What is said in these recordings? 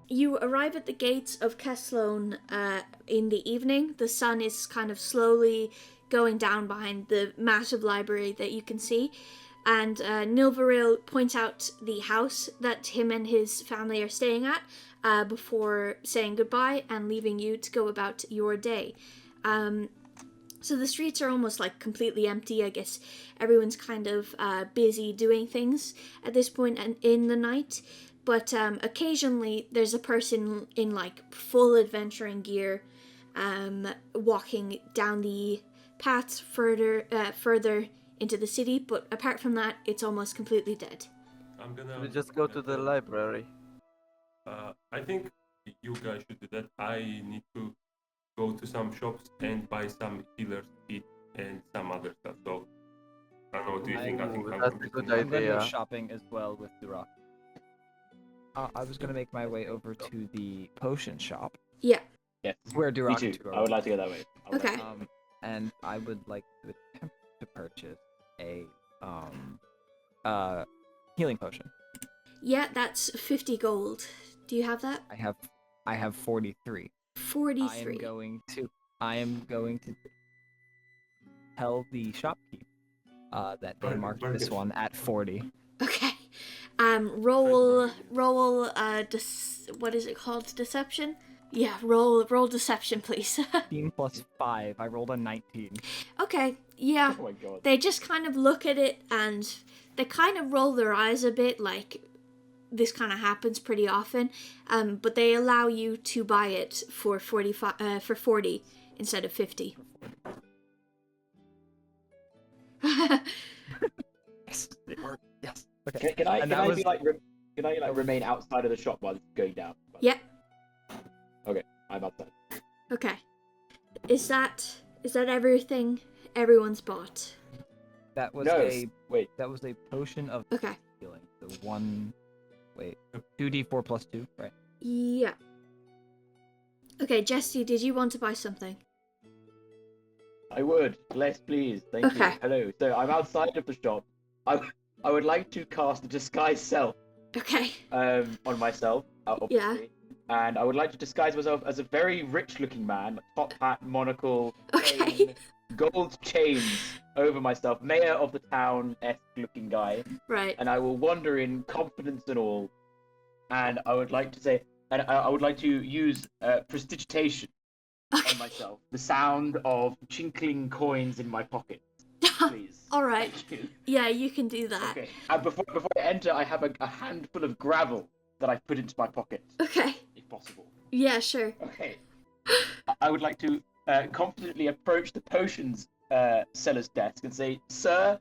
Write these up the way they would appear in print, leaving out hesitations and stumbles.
You arrive at the gates of Keslone in the evening. The sun is kind of slowly going down behind the massive library that you can see. And Nilvaril points out the house that him and his family are staying at before saying goodbye and leaving you to go about your day. So the streets are almost like completely empty. I guess everyone's kind of busy doing things at this point in the night. But occasionally there's a person in like full adventuring gear walking down the paths further into the city. But apart from that, it's almost completely dead. I'm gonna. We just go to the library. I think you guys should do that. I need to go to some shops and buy some healers kit and some other stuff. So I don't know. What do you think? I think That's a good I'm going to go idea. shopping as well with Durak. I was going to make my way over to the potion shop. Yeah. Yes. Where Me Durak too. to go. I would like to go that way. Okay. And I would like to attempt to purchase a healing potion. Yeah, that's 50 gold. Do you have that? I have 43. 43. I am going to tell the shopkeep that they marked this one at 40. Okay. Roll, what is it called? Deception? Yeah, roll deception, please. 15 plus 5. I rolled a 19. Okay, yeah. Oh my god. They just kind of look at it and they kind of roll their eyes a bit, like this kind of happens pretty often. But they allow you to buy it for 40 instead of 50. Yes, it worked. Yes. Okay. Can I remain outside of the shop while it's going down? Yeah. Okay, I'm outside. Okay. Is that everything everyone's bought? That was wait. That was a potion of Okay. healing. The 2d4 plus 2, right? Yeah. Okay, Jesse, did you want to buy something? I would. Less, please. Thank you. Okay. Hello. So I'm outside of the shop. I would like to cast a disguise self Okay. on myself, obviously. And I would like to disguise myself as a very rich-looking man, top hat, monocle, Okay. chain, gold chains over myself, mayor of the town-esque looking guy. Right. And I will wander in confidence and all. And I would like to say, and I would like to use prestidigitation on myself. The sound of chinkling coins in my pocket. Please. All right. Thank you. Yeah, you can do that. Okay. And before I enter, I have a handful of gravel that I put into my pocket, Okay. if possible. Yeah, sure. Okay. I would like to confidently approach the potions seller's desk and say, "Sir,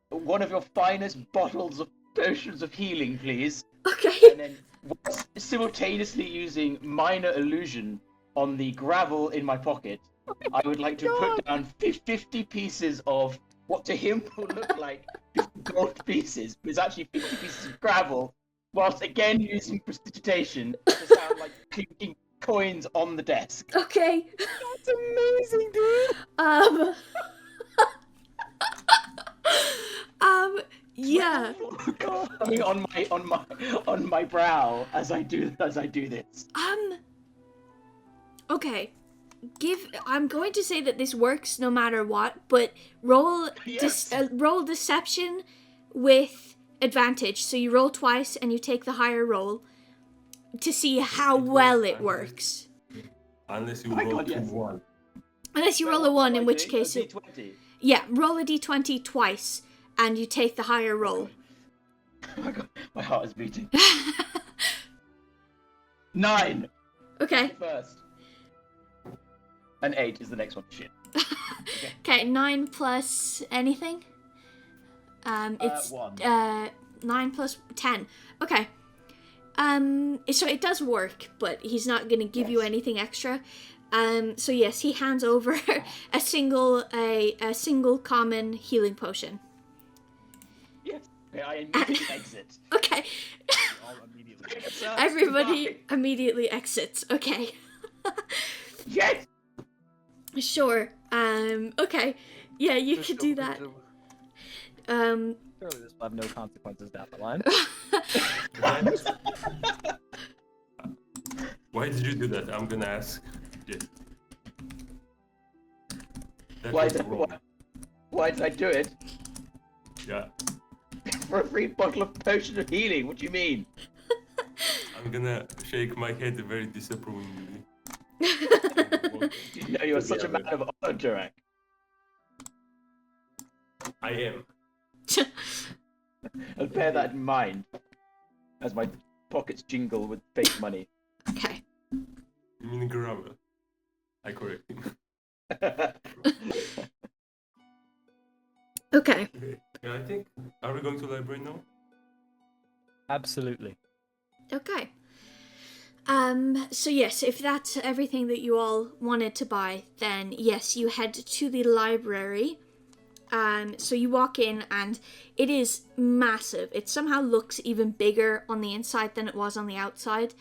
one of your finest bottles of potions of healing, please." Okay. And then simultaneously using minor illusion on the gravel in my pocket, I would like to put down 50 pieces of what to him will look like 50 gold pieces, but it's actually 50 pieces of gravel, whilst again using prestidigitation to sound like clinking coins on the desk. Okay. That's amazing, dude! Yeah. Coming on my brow as I do this. Okay. I'm going to say that this works no matter what, but roll Yes. roll deception with advantage. So you roll twice and you take the higher roll to see how well it works. Unless you Oh my roll God, yes. 1. Unless you roll a 1, in which case it... D20. Yeah, roll a d20 twice and you take the higher roll. Oh my God, my heart is beating. 9. Okay. First. And 8 is the next one. Shit. Okay, 9 plus anything? It's 1. 9 plus 10. Okay. So it does work, but he's not gonna give you anything extra. So yes, he hands over a single common healing potion. Okay, I immediately exit. Okay. All immediately. Everybody immediately exits. Okay. Yes! Sure. Okay. Yeah, you could do that. Surely this will have no consequences down the line. Why did you do that? I'm gonna ask. Yeah. That Why was did, wrong. why did I do it? Yeah. For a free bottle of potion of healing, what do you mean? I'm gonna shake my head very disapprovingly. You know you're such a man of honor, Durak. I am. And bear that in mind as my pockets jingle with fake money. Okay. You mean gravel? I correct him. Okay. Okay. Yeah, I think. Are we going to the library now? Absolutely. Okay. So yes, if that's everything that you all wanted to buy, then yes, you head to the library. So you walk in and it is massive. It somehow looks even bigger on the inside than it was on the outside.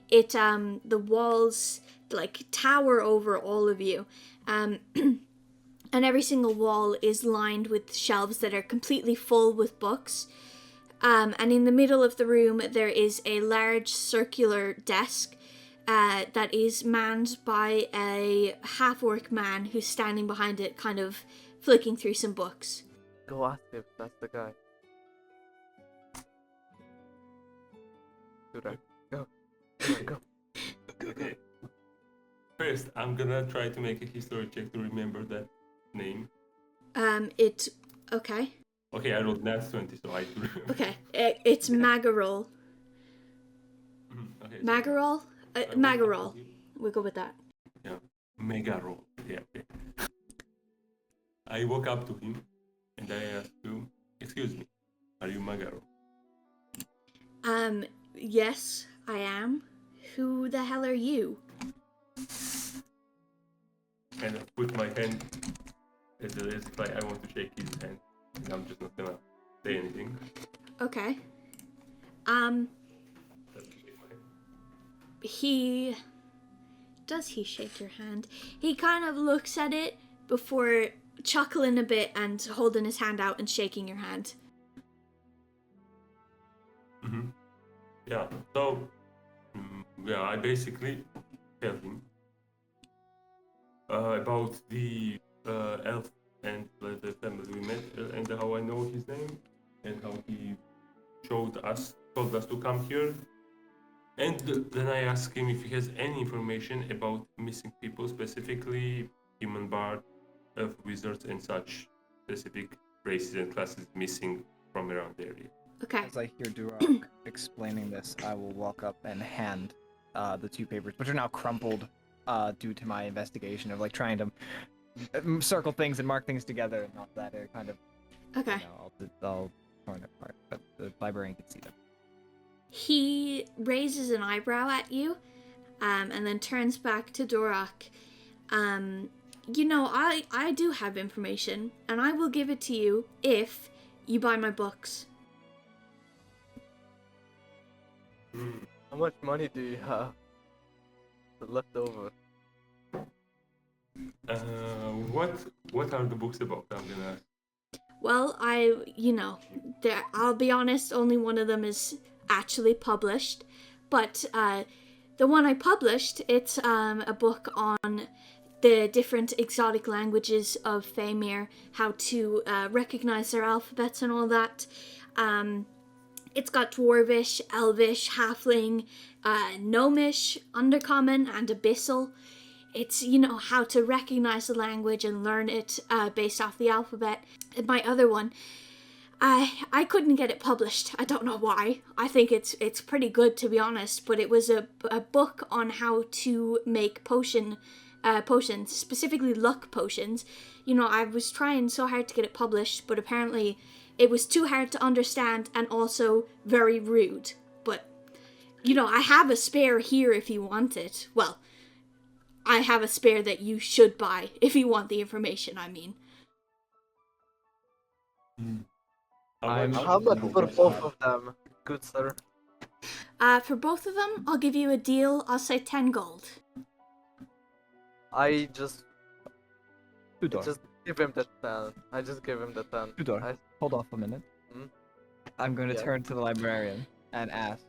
It, the walls, like, tower over all of you. And every single wall is lined with shelves that are completely full with books. And in the middle of the room, there is a large circular desk that is manned by a half-orc man who's standing behind it, kind of flicking through some books. Go ask if that's the guy. Tudor, go. Tudor, go. Okay. First, I'm gonna try to make a history check to remember that name. Okay. Okay, I rolled nat 20, so I do remember. Okay. It's Magarol. Okay, so Magarol? I walk up Magarol. to him. We'll go with that. Yeah, mega roll. Yeah, okay. I walk up to him and I ask him, "Excuse me, are you Magaro?" Yes, I am. Who the hell are you? And I put my hand as if I want to shake his hand. And I'm just not gonna say anything. Okay. Just shake my hand. Does he shake your hand? He kind of looks at it before chuckling a bit and holding his hand out and shaking your hand. Mm-hmm. Yeah, so, yeah, I basically tell him about the elf and the family we met, and how I know his name, and how he told us to come here. And then I ask him if he has any information about missing people, specifically human bard, elf wizards, and such specific races and classes missing from around the area. Okay. As I hear Durak explaining this, I will walk up and hand the two papers, which are now crumpled due to my investigation of like trying to circle things and mark things together, and not that are kind of. Okay. I'll torn it apart, but the librarian can see them. He raises an eyebrow at you, and then turns back to Durak. You know, I do have information, and I will give it to you if you buy my books. How much money do you have left over? What are the books about? I'm gonna ask. Well, I'll be honest, only one of them is actually published, but the one I published, it's a book on the different exotic languages of Faymir, how to recognize their alphabets and all that. It's got Dwarvish, Elvish, Halfling, Gnomish, Undercommon, and Abyssal. It's, how to recognize the language and learn it based off the alphabet. And my other one, I couldn't get it published. I don't know why. I think it's pretty good, to be honest, but it was a book on how to make potions, specifically luck potions. I was trying so hard to get it published, but apparently it was too hard to understand and also very rude. But, I have a spare here if you want it. Well, I have a spare that you should buy if you want the information, I mean. I'm- much? How much for both of them, good sir? For both of them, I'll give you a deal. I'll say 10 gold. I just Tudor. give him the 10. I just give him the 10. Tudor, hold off a minute. Hmm? I'm going to Yeah. turn to the librarian and ask.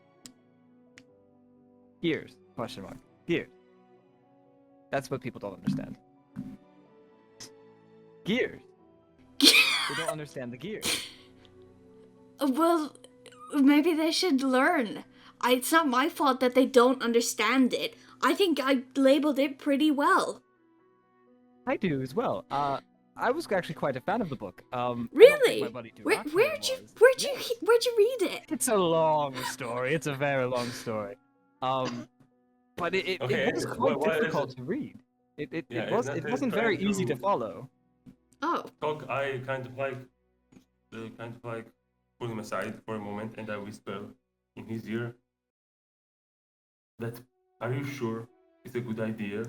Gears? Question mark. Gears. That's what people don't understand. Gears. They don't understand the gears. Well, maybe they should learn. It's not my fault that they don't understand it. I think I labeled it pretty well. I do as well. I was actually quite a fan of the book. I don't think Really? my buddy Durak Where'd was. you read it? It's a long story. It's a very long story. But it Okay, was why quite is difficult it- to read. It Yeah, was it's it not wasn't trying very easy to to- follow. Oh, Talk, I kind of like pull him aside for a moment, and I whisper in his ear that, are you sure it's a good idea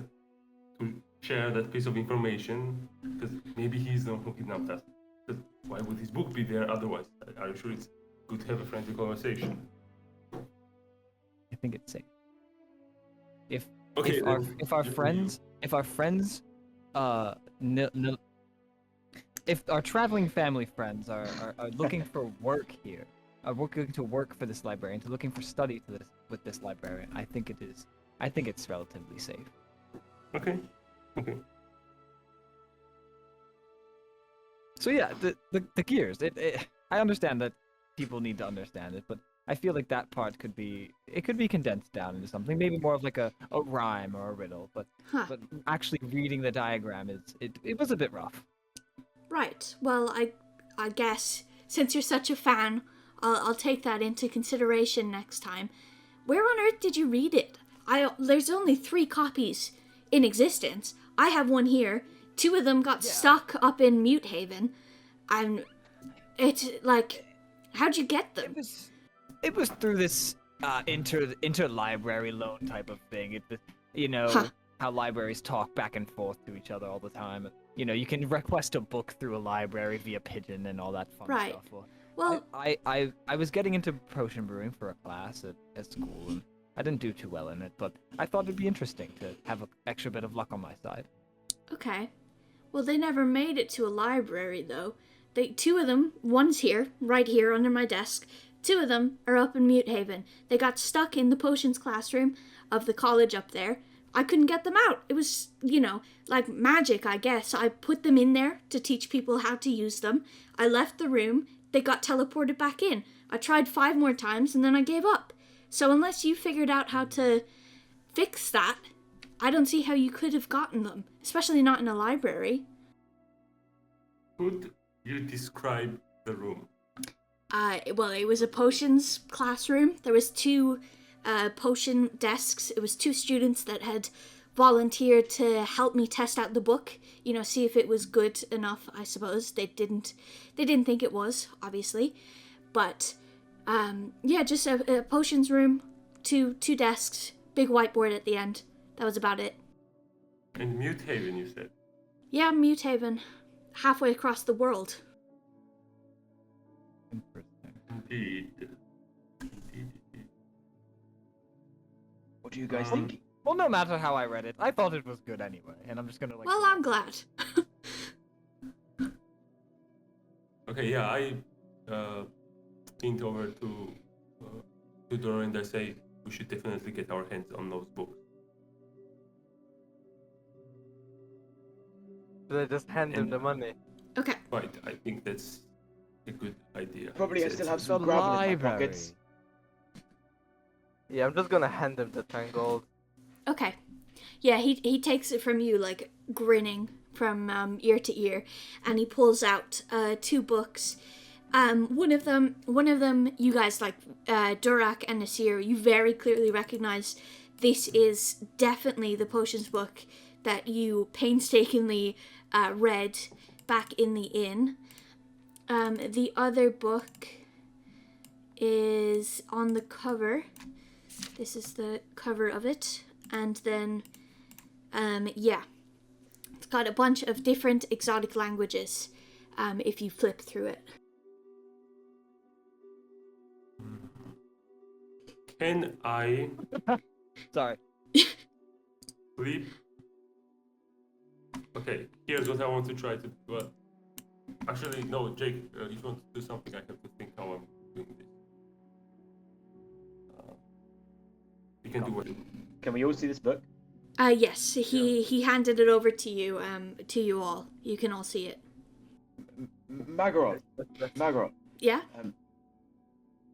to share that piece of information? Because maybe he's the one who kidnapped us. 'Cause why would his book be there otherwise? Are you sure it's good to have a friendly conversation? I think it's safe. If Okay, if our friends if our traveling family friends are looking for work here, are looking to work for this librarian, looking for study with this librarian, I think it's relatively safe. Okay. So yeah, the gears. I understand that people need to understand it, but I feel like that part could be condensed down into something, maybe more of like a rhyme or a riddle. But huh. but actually reading the diagram it was a bit rough. Right. Well, I guess since you're such a fan, I'll take that into consideration next time. Where on earth did you read it? There's only 3 copies in existence. I have one here. 2 of them got stuck up in Mute Haven, and it's like, how'd you get them? It was through this interlibrary loan type of thing. It was, Huh. how libraries talk back and forth to each other all the time. You can request a book through a library via pigeon and all that fun Right. stuff. Well, I was getting into potion brewing for a class at school, and I didn't do too well in it, but I thought it'd be interesting to have an extra bit of luck on my side. okay. Well, they never made it to a library, though. 2 of them, one's here, right here under my desk. 2 of them are up in Mute Haven. They got stuck in the potions classroom of the college up there. I couldn't get them out. It was, like magic, I guess. I put them in there to teach people how to use them. I left the room. They got teleported back in. I tried 5 more times, and then I gave up. So unless you figured out how to fix that, I don't see how you could have gotten them, especially not in a library. Could you describe the room? Well, it was a potions classroom. There was 2 potion desks. It was 2 students that had volunteered to help me test out the book. See if it was good enough. I suppose they didn't think it was, obviously, but just a potions room, 2 desks, big whiteboard at the end. That was about it. And Mute Haven, you said? Yeah, Mute Haven, halfway across the world. Interesting. Indeed. What do you guys think? Well, no matter how I read it, I thought it was good anyway, and I'm just gonna like. Well, I'm glad. Okay, yeah, I think over to Tudor and I say we should definitely get our hands on those books. Should I just hand him And- the money? Okay. Right, I think that's a good idea. Probably I It's- still have it's- some The gravel in my library. pockets. Yeah, I'm just gonna hand him the 10 gold. Okay. Yeah, he takes it from you, like, grinning from ear to ear, and he pulls out 2 books. One of them, you guys, like, Durak and Nasir, you very clearly recognize this is definitely the potions book that you painstakingly read back in the inn. The other book is on the cover. This is the cover of it. And then, it's got a bunch of different exotic languages if you flip through it. Can I Sorry. sleep? Okay, here's what I want to try to do. Well, actually, no, Jake, if you want to do something, I have to think how I'm doing this. You can do what. Can we all see this book? Yes, he handed it over to you all. You can all see it. Magorov. Magorov. Yeah.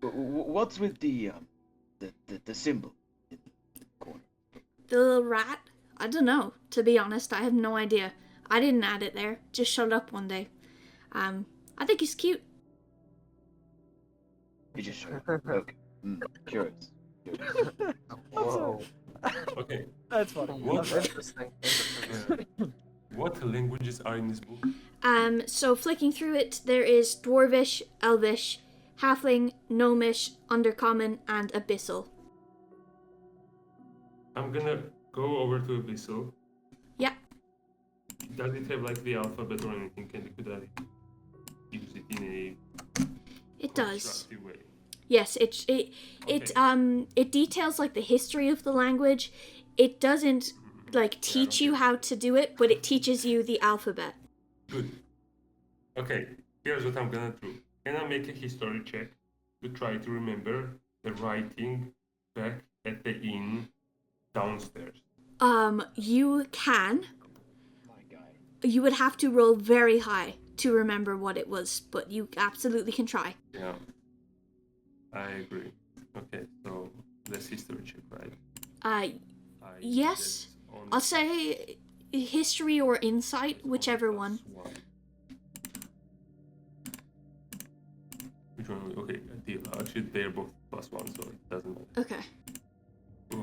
What's with the symbol in the corner? The little rat? I don't know. To be honest, I have no idea. I didn't add it there. Just showed up one day. I think he's cute. You just showed up. Okay. Curious. Whoa. Okay, That's funny. What? Interesting. what languages are in this book? So flicking through it, there is Dwarvish, Elvish, Halfling, Gnomish, Undercommon, and Abyssal. I'm gonna go over to Abyssal. Yeah. Does it have like the alphabet or anything? Could I use it in a It does. constructive way? Yes, it details like the history of the language. It doesn't like teach you how to do it, but it teaches you the alphabet. Good. Okay, here's what I'm gonna do. Can I make a history check to try to remember the writing back at the inn downstairs? You can. My guy. You would have to roll very high to remember what it was, but you absolutely can try. Yeah, I agree. Okay, so that's history check, right? Yes. that's on I'll say history or insight, whichever one. +1. Which one? Okay, deal. Actually, they're both +1, so it doesn't matter. Okay.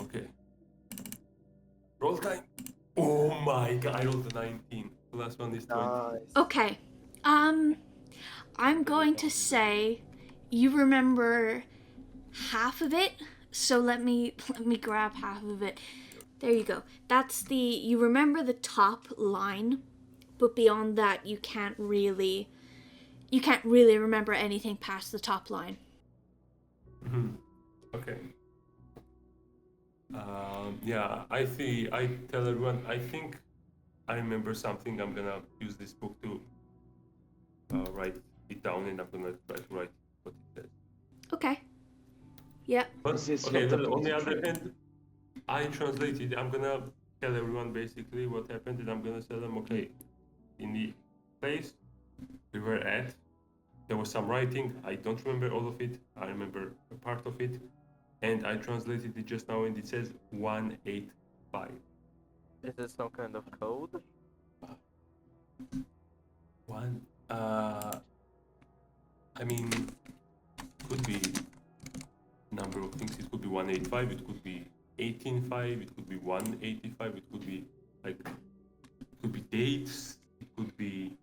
Okay. Roll time. Oh my god, I rolled a 19. The last one is 20. Nice. Okay. I'm going to say you remember half of it. So let me grab half of it. There you go. You remember the top line, but beyond that you can't really remember anything past the top line. Okay. Yeah, I tell everyone, I think I remember something. I'm gonna use this book to write it down, and I'm gonna try to write what it says. Okay. Yep. But This is okay, not a on the other positive. hand, I translated. I'm gonna tell everyone basically what happened, and I'm gonna tell them, okay, in the place we were at, there was some writing. I don't remember all of it. I remember a part of it, and I translated it just now, and it says 185. Is it some kind of code? One. I mean, could be number of things. It could be 185. It could be 185. It could be 185. It could be like. It could be dates. It could be.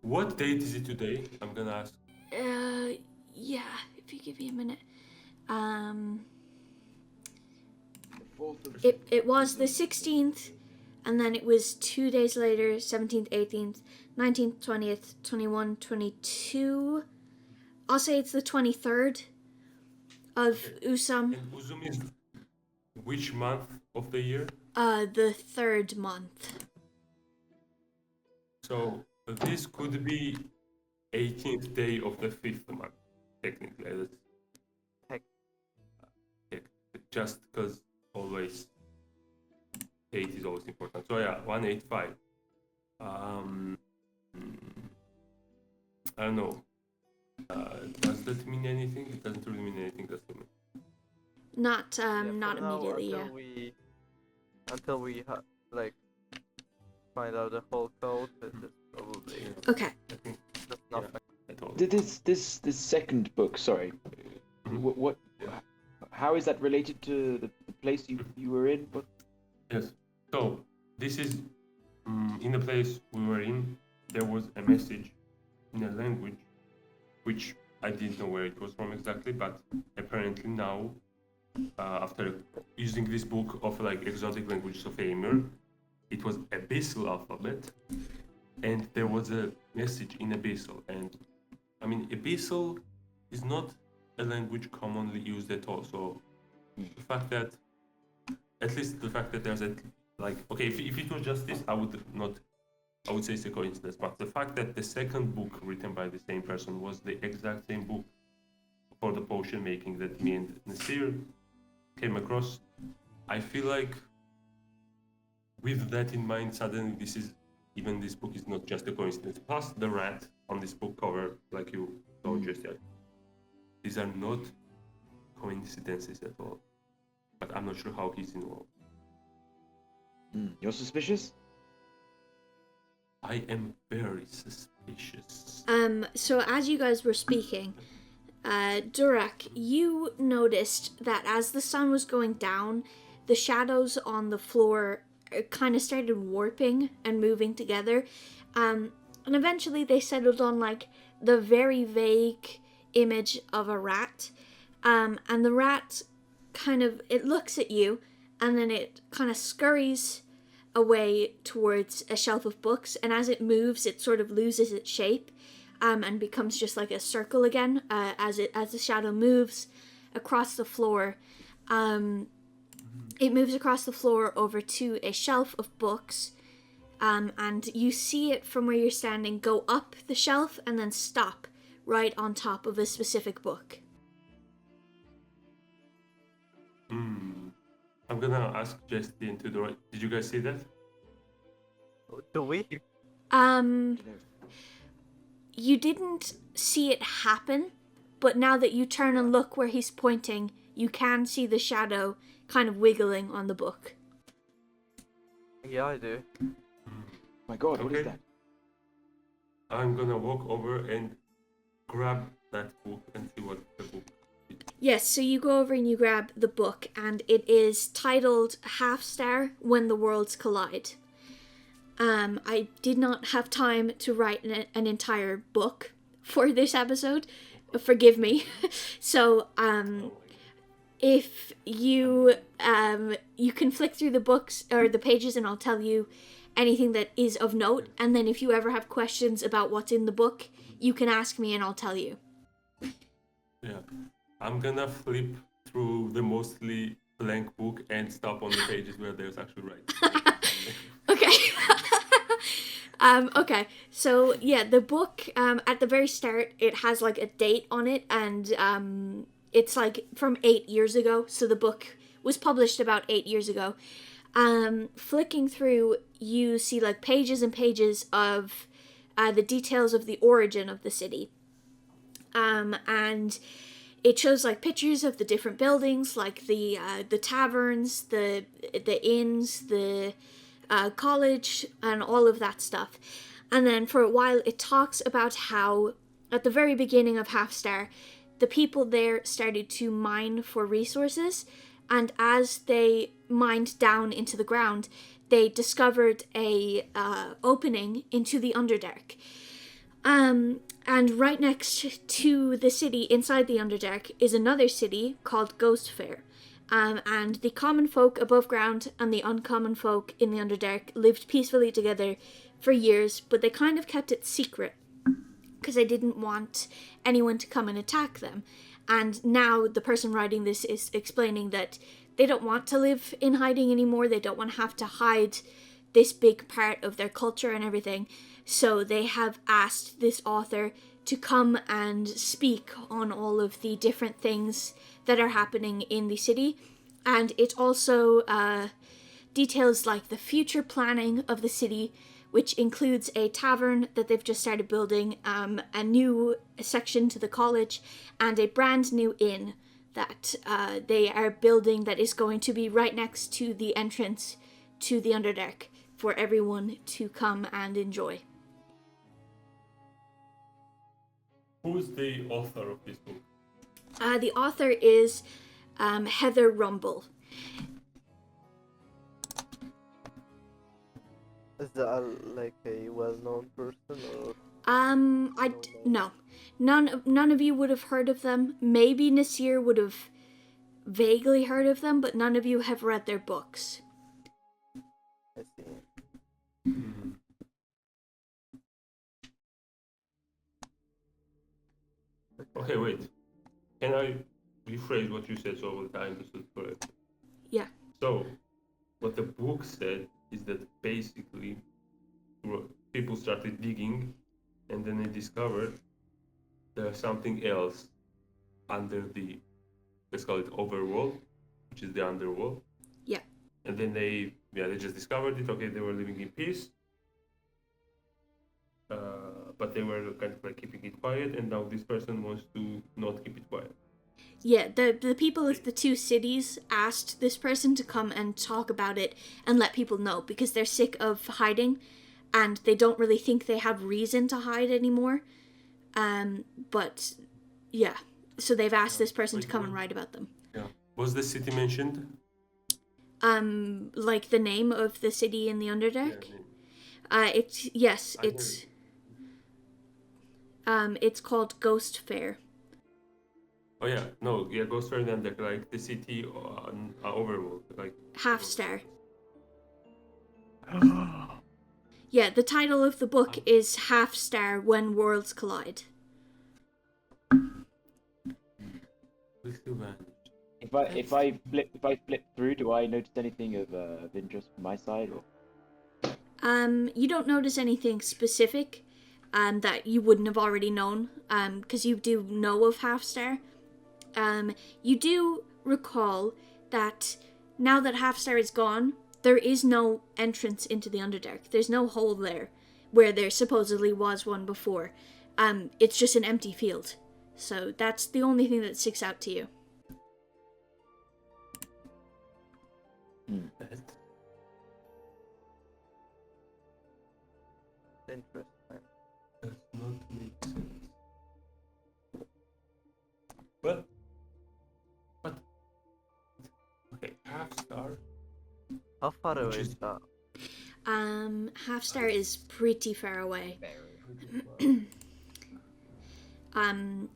What date is it today? I'm gonna ask. Yeah. If you give me a minute. It was the 16th, and then it was 2 days later, 17th, 18th, 19th, 20th, 21, 22. I'll say it's the 23rd of Usam. And Uzum is which month of the year? The 3rd month. So this could be 18th day of the 5th month, technically. Just because always date is always important. So yeah, 185. I don't know. Does that mean anything? It doesn't really mean anything, does it? Not Yeah, not for now, immediately, yeah. Until we like find out the whole code, this is probably Okay. I think just nothing. at all. This second book. Sorry. What? How is that related to the place you were in? What? Yes. So this is in the place we were in. There was a message in a language which I didn't know where it was from exactly, but apparently now, after using this book of like exotic languages of Faymir, it was Abyssal alphabet, and there was a message in Abyssal. And I mean, Abyssal is not a language commonly used at all. So the fact that, at least the fact that there's a, like, okay, if it was just this, I would say it's a coincidence, but the fact that the second book written by the same person was the exact same book for the potion making that me and Nasir came across, I feel like with that in mind, suddenly this book is not just a coincidence. Plus the rat on this book cover, like you saw just yet. These are not coincidences at all. But I'm not sure how he's involved. You're suspicious? I am very suspicious. So as you guys were speaking, Durak, you noticed that as the sun was going down, the shadows on the floor kind of started warping and moving together. And eventually they settled on like the very vague image of a rat. And the rat it looks at you and then it kind of scurries away towards a shelf of books, and as it moves it sort of loses its shape and becomes just like a circle again as the shadow moves across the floor. It moves across the floor over to a shelf of books, and you see it from where you're standing go up the shelf and then stop right on top of a specific book. I'm gonna ask Jesty and Tudor, did you guys see that? Do we? You didn't see it happen, but now that you turn and look where he's pointing, you can see the shadow kind of wiggling on the book. Yeah, I do. My god, what is Okay. that? I'm gonna walk over and grab that book and see what the book is. Yes, so you go over and you grab the book, and it is titled Half Star When the Worlds Collide. I did not have time to write an entire book for this episode. Forgive me. So, if you you can flick through the books or the pages, and I'll tell you anything that is of note. And then if you ever have questions about what's in the book, you can ask me, and I'll tell you. Yeah. I'm gonna flip through the mostly blank book and stop on the pages where there's actually writing. Okay. Okay. So yeah, the book at the very start it has like a date on it, and it's like from 8 years ago. So the book was published about 8 years ago. Flicking through, you see like pages and pages of the details of the origin of the city. And it shows like pictures of the different buildings, like the taverns, the inns, the college, and all of that stuff. And then for a while it talks about how at the very beginning of Half Star, the people there started to mine for resources, and as they mined down into the ground, they discovered a opening into the Underdark. And right next to the city, inside the Underdark, is another city called Ghostfair. And the common folk above ground and the uncommon folk in the Underdark lived peacefully together for years, but they kind of kept it secret because they didn't want anyone to come and attack them. And now the person writing this is explaining that they don't want to live in hiding anymore. They don't want to have to hide this big part of their culture and everything. So they have asked this author to come and speak on all of the different things that are happening in the city. And it also details like the future planning of the city, which includes a tavern that they've just started building, a new section to the college, and a brand new inn that they are building that is going to be right next to the entrance to the Underdark for everyone to come and enjoy. Who's the author of this book? The author is Heather Rumble. Is that like a well-known person or? No. None of you would have heard of them. Maybe Nasir would have vaguely heard of them, but none of you have read their books. I see. Okay, wait. Can I rephrase what you said so that I understood correctly. Yeah. So, what the book said is that basically people started digging, and then they discovered there's something else under the, let's call it overworld, which is the underworld. Yeah. And then they just discovered it. Okay, they were living in peace, but they were kind of like keeping it quiet. And now this person wants to not keep it quiet. Yeah, the people of the two cities asked this person to come and talk about it and let people know because they're sick of hiding and they don't really think they have reason to hide anymore. But yeah, so they've asked this person to come and write about them. Yeah. Was the city mentioned? Like the name of the city in the Underdark? It's called Ghost Fair. Oh yeah, no, yeah, Ghost Fair and Underdark, like the city on overworld, like Half Star. Yeah, the title of the book is Half Star When Worlds Collide. If I flip through, do I notice anything of interest from my side? Or You don't notice anything specific that you wouldn't have already known, because you do know of Half Star. You do recall that now that Half Star is gone, there is no entrance into the Underdark. There's no hole there where there supposedly was one before. It's just an empty field. So that's the only thing that sticks out to you. Interesting. Does not make sense. Well, but okay, Half Star. How far away is that? Half Star is pretty far away.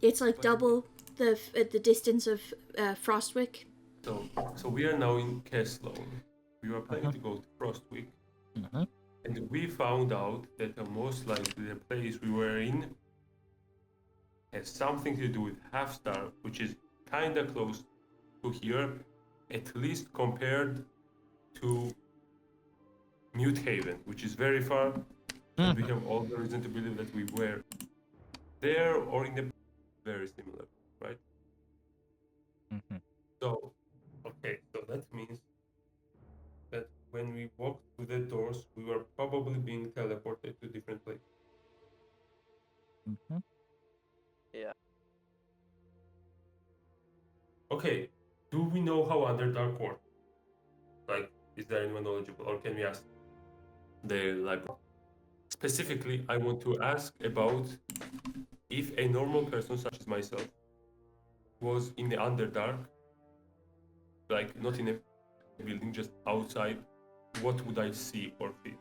It's like double the distance of Frostwick. So we are now in Keslow. We were planning to go to Frostwick, and we found out that most likely the place we were in has something to do with Half Star, which is kind of close to here, at least compared to Mute Haven, which is very far. And we have all the reason to believe that we were there or in the very similar, right? So, okay, so that means that when we walked through the doors, we were probably being teleported to different places. Yeah. Okay, do we know how Underdark works? Like, is there anyone knowledgeable, or can we ask the library? Specifically, I want to ask about if a normal person such as myself was in the Underdark, like not in a building, just outside, what would I see or feel?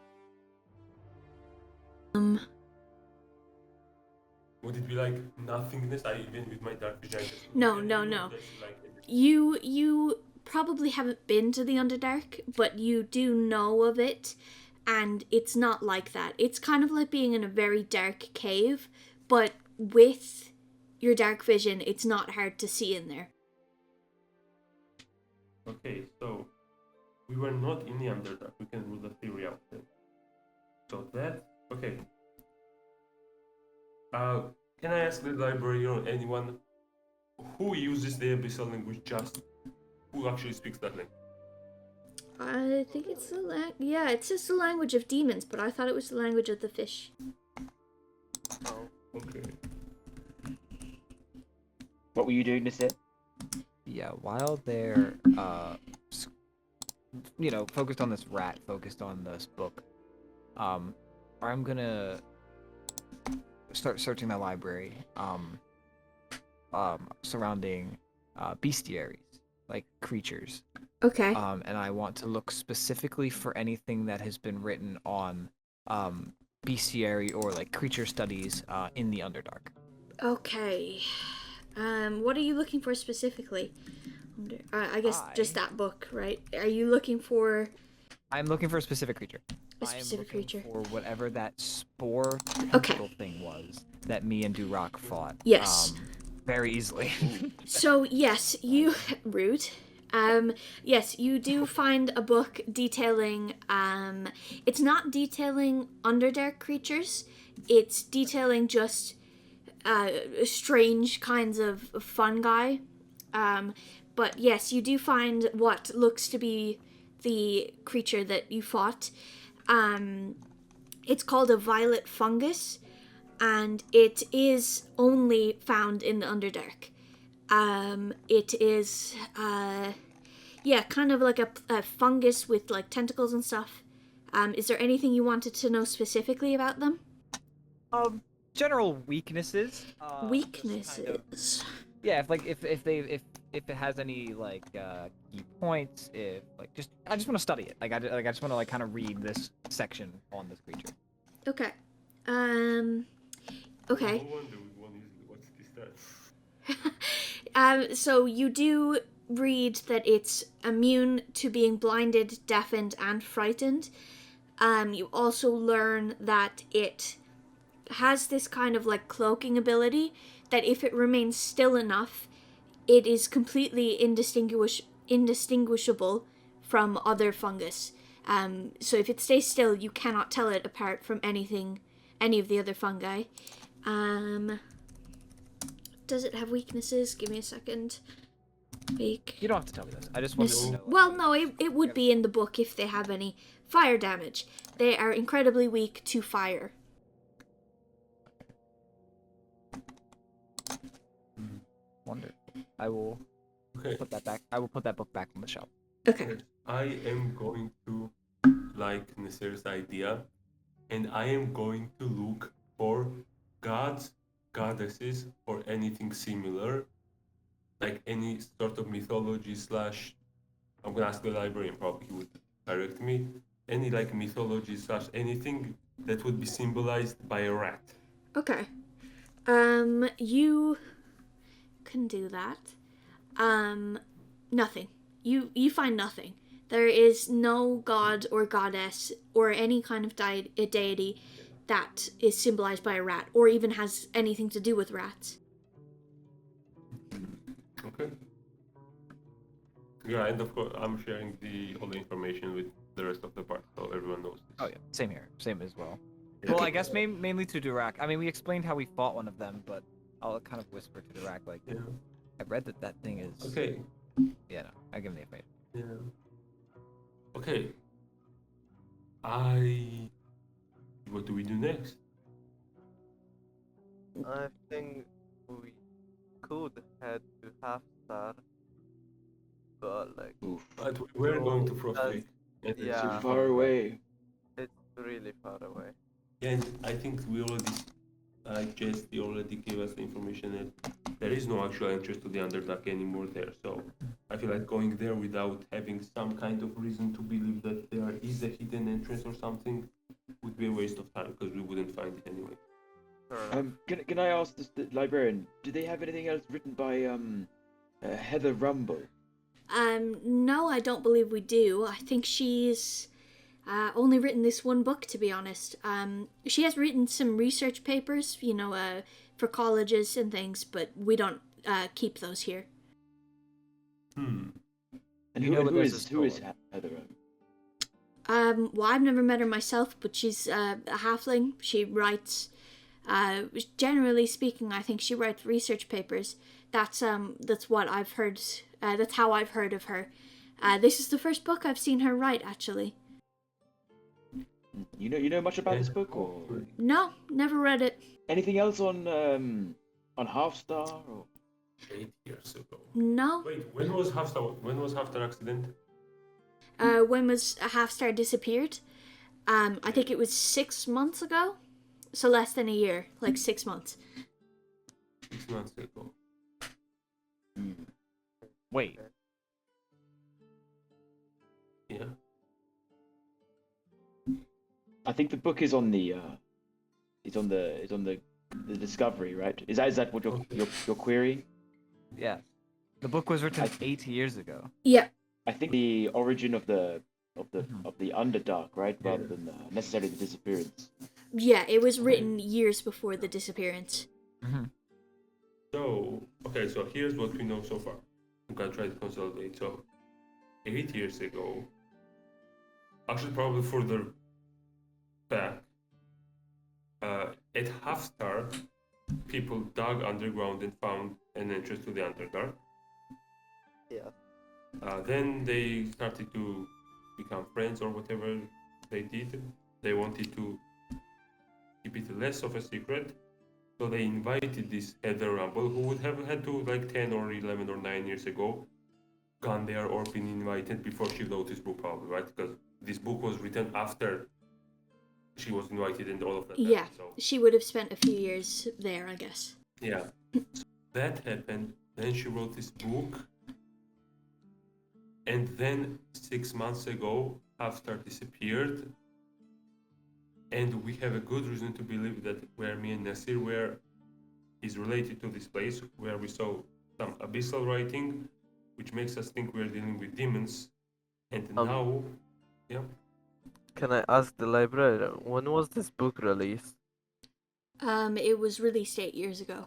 Would it be like nothingness? Even with my dark vision. No. You probably haven't been to the Underdark, but you do know of it, and it's not like that. It's kind of like being in a very dark cave, but with your dark vision, it's not hard to see in there. Okay, so we were not in the Underdark. We can rule the theory out then. So that, okay. Can I ask the library or anyone who uses the abyssal language, just who actually speaks that language? I think it's it's just the language of demons, but I thought it was the language of the fish. Oh, okay. what were you doing, Nasir? Yeah, while they're focused on this rat, focused on this book, I'm gonna start searching the library surrounding bestiaries, like creatures. Okay. And I want to look specifically for anything that has been written on bestiary or like creature studies in the Underdark. Okay. What are you looking for specifically? I guess just that book, right? Are you looking for... I'm looking for a specific creature. A specific creature. For whatever that spore tentacle thing was that me and Durak fought. Yes. very easily. So yes, you rude. Yes, you do find a book detailing. It's not detailing Underdark creatures. It's detailing just strange kinds of fungi. But yes, you do find what looks to be the creature that you fought. It's called a violet fungus, and it is only found in the Underdark. It is, kind of like a fungus with like tentacles and stuff. Is there anything you wanted to know specifically about them? General weaknesses. Weaknesses. Yeah, if it has any like key points, if like I just want to study it. I just want to like kind of read this section on this creature. Okay. Okay. No wonder we won't usually watch this stats. So you do read that it's immune to being blinded, deafened, and frightened. You also learn that it has this kind of like cloaking ability that if it remains still enough, it is completely indistinguishable from other fungus. So if it stays still, you cannot tell it apart from any of the other fungi. Does it have weaknesses? Give me a second. Weak. You don't have to tell me this. I just wanted to know. Well, no, it would be in the book if they have any fire damage. They are incredibly weak to fire. Wonderful. I will put that back. I will put that book back on the shelf. Okay. I am going to like Nasir's idea, and I am going to look for gods, goddesses, or anything similar, like any sort of mythology slash. I'm gonna ask the librarian, probably he would direct me. Any like mythology slash anything that would be symbolized by a rat. Okay. You can do that. Nothing. You find nothing. There is no god or goddess or any kind of deity that is symbolized by a rat or even has anything to do with rats. Okay. Yeah, and of course I'm sharing all the information with the rest of the party, so everyone knows this. Oh yeah, same here. Same as well. Yeah. Well, I guess mainly to Durak. I mean, we explained how we fought one of them, but I'll kind of whisper to Durak like, Yeah. I read that thing is. Okay. Yeah, no, I give him the information. Yeah. Okay. What do we do next? I think we could head to Half Star, but like Oof. But we're going to Frost That's- Lake. And yeah. Too far away. it's really far away. Yeah, and I think we already, Jesse already gave us the information that there is no actual entrance to the Underdark anymore there. So I feel like going there without having some kind of reason to believe that there is a hidden entrance or something would be a waste of time because we wouldn't find it anyway. Sure. Can I ask the librarian? Do they have anything else written by Heather Rumble? No, I don't believe we do. I think she's only written this one book, to be honest. She has written some research papers, for colleges and things, but we don't keep those here. Hmm. And You know what who there's is a who is store. Heather Rumble? Well, I've never met her myself, but she's a halfling. She writes, generally speaking, I think she writes research papers. That's what I've heard. That's how I've heard of her. This is the first book I've seen her write, actually. You know much about this book, or No, never read it. anything else on Half Star? Or 8 years ago. No. Wait, when was Half-Star accident? When was a Half Star disappeared? I think it was 6 months ago. So less than a year, like 6 months. 6 months ago. Wait. Yeah. I think the book is on the discovery, right? Is that what you're querying? Yeah. The book was written 8 years ago. Yeah. I think the origin of the Underdark, right, rather than necessarily the disappearance. Yeah, it was written years before the disappearance. Mm-hmm. So Okay, so here's what we know so far. I'm gonna try to consolidate. So, 8 years ago, actually probably further back, at half star, people dug underground and found an entrance to the Underdark. Yeah. Then they started to become friends or whatever they did. They wanted to keep it less of a secret. So they invited this Heather Rumble, who would have had to, like 10 or 11 or 9 years ago, gone there or been invited before she wrote this book, probably, right? Because this book was written after she was invited and all of that. Yeah, So, she would have spent a few years there, I guess. yeah. So that happened. Then she wrote this book. And then 6 months ago, Haftar disappeared. And we have a good reason to believe that where me and Nasir were is related to this place where we saw some abyssal writing, which makes us think we're dealing with demons. And now, yeah. Can I ask the librarian, when was this book released? It was released 8 years ago.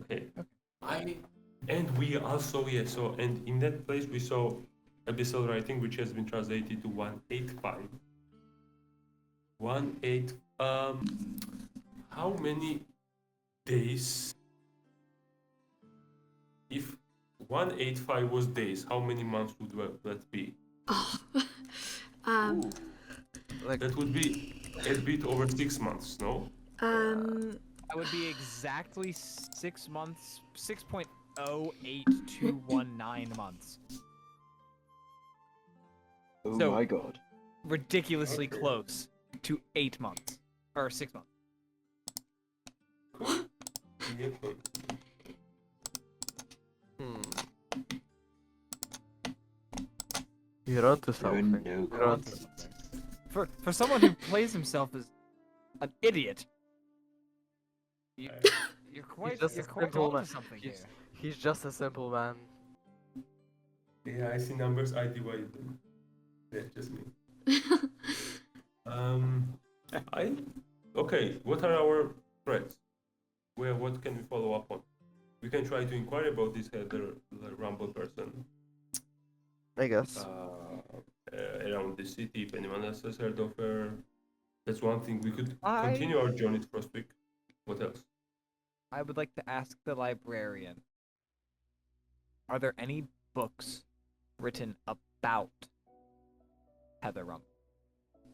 Okay. And we also, yeah, so, and in that place we saw abyssal writing, which has been translated to 185. How many days? If 185 was days, how many months would that be? Oh, Like, That would be a bit over 6 months, no? That would be exactly 6 months, 6.08219 months. Oh So- my god. Ridiculously Okay. close to 8 months. Or 6 months. you're onto There are something. no You're onto consequences. something. For someone who plays himself as an idiot, you, you're quite just a you're quite simple onto man. something He's- here. He's just a simple man. Yeah, I see numbers, I divide them. That's just me. Okay, what are our threats? What can we follow up on? We can try to inquire about this Heather Rumble person I guess. around the city, if anyone else has heard of her. That's one thing. We could I- continue our journey to Frostwick. What else? I would like to ask the librarian, are there any books written about Heather Rumble?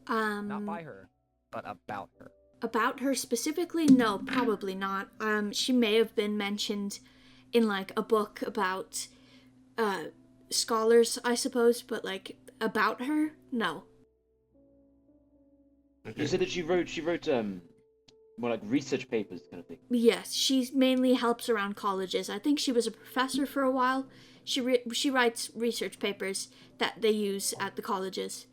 Not by her, but about her. About her specifically? No, probably not. She may have been mentioned in like a book about scholars, I suppose, but like about her, no. You said that she wrote more like research papers kind of thing. Yes, she mainly helps around colleges. I think she was a professor for a while. She writes research papers that they use at the colleges.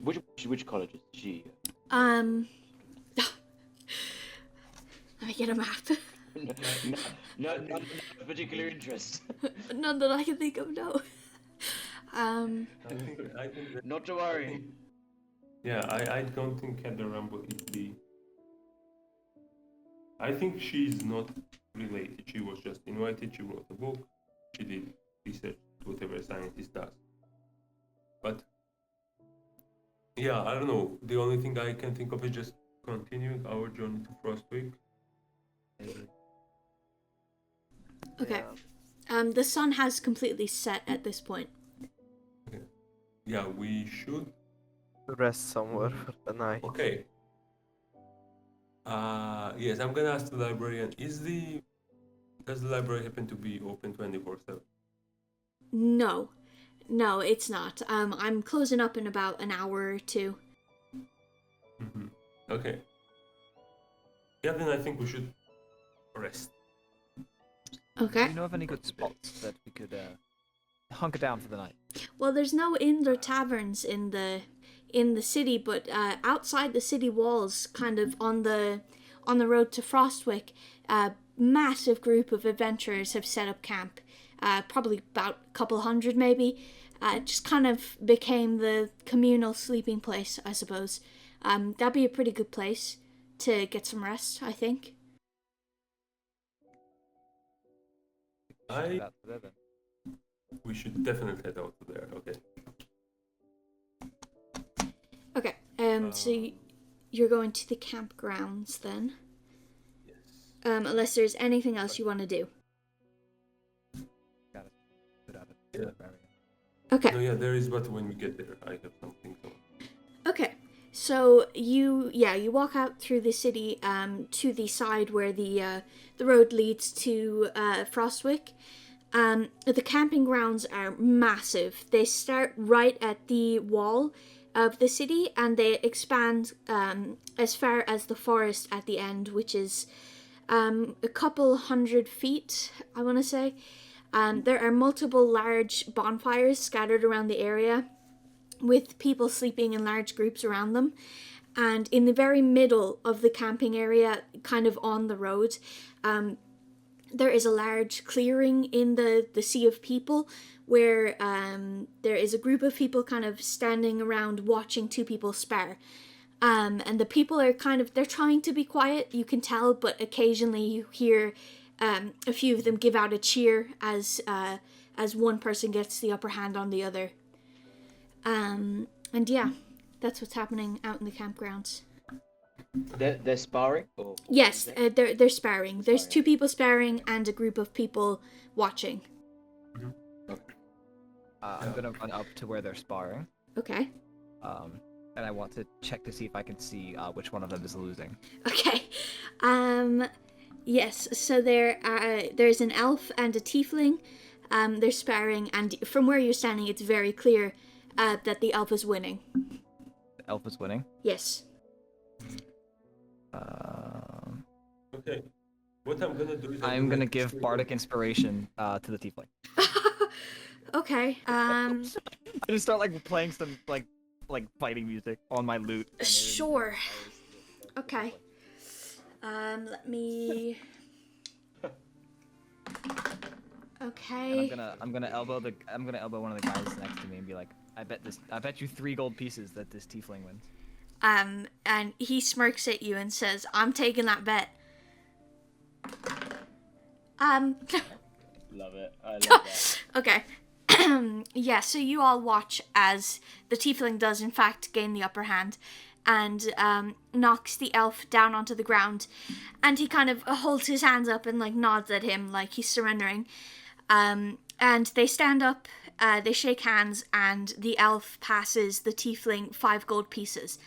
Which colleges did she? Let me get a map. No, not of particular interest. None that I can think of, no. I think that, Not to worry. yeah, I don't think Heather Rumble is the. I think she's not related. She was just invited. She wrote a book. She did research, whatever a scientist does. But yeah, I don't know. The only thing I can think of is just continuing our journey to Frostwick. Okay. The sun has completely set at this point. Yeah, we should. Rest somewhere for the night. Okay. Yes, I'm gonna ask the librarian. Does the library happen to be open 24/7? No, it's not. I'm closing up in about an hour or two. Mm-hmm. Okay. Yeah, then I think we should rest. Do Okay. you know of any good spots that we could hunker down for the night? Well, there's no inns or taverns in the city, but outside the city walls, kind of on the road to Frostwick, a massive group of adventurers have set up camp. Probably about a couple hundred, maybe. It just kind of became the communal sleeping place, I suppose. That'd be a pretty good place to get some rest, I think. I- Out to there, then. We should definitely head out to there. Okay. Okay, so you're going to the campgrounds then, Yes. unless there's anything else you want to do. Got it. Put out a Yeah. barrier. Okay. No, yeah, there is, but when we get there, I have something. So. Okay, so you walk out through the city to the side where the road leads to Frostwick. The camping grounds are massive. They start right at the wall of the city and they expand as far as the forest at the end, which is a couple 100 feet, I want to say. There are multiple large bonfires scattered around the area, with people sleeping in large groups around them. And in the very middle of the camping area, kind of on the road, there is a large clearing in the sea of people where there is a group of people kind of standing around watching two people spar. And the people are they're trying to be quiet, you can tell, but occasionally you hear a few of them give out a cheer as one person gets the upper hand on the other. And yeah, that's what's happening out in the campgrounds. They're sparring? Or Yes, they're sparring. There's Sparring. two people sparring and a group of people watching. I'm gonna run up to where they're sparring. Okay. And I want to check to see if I can see which one of them is losing. Okay. Yes, so there's an elf and a tiefling. They're sparring, and from where you're standing, it's very clear that the elf is winning. The elf is winning. Yes. Okay. What I'm gonna do is I'm gonna give bardic inspiration to the tiefling. Okay. I just start playing some like fighting music on my lute. and it Sure. Okay. Let me. Okay. And I'm gonna elbow one of the guys next to me and be like, I bet you 3 gold pieces that this tiefling wins. And he smirks at you and says, "I'm taking that bet." Love it. I love that. Okay. Yeah, so you all watch as the tiefling does in fact gain the upper hand and knocks the elf down onto the ground, and he kind of holds his hands up and nods at him like he's surrendering. And they stand up, they shake hands, and the elf passes the tiefling 5 gold pieces.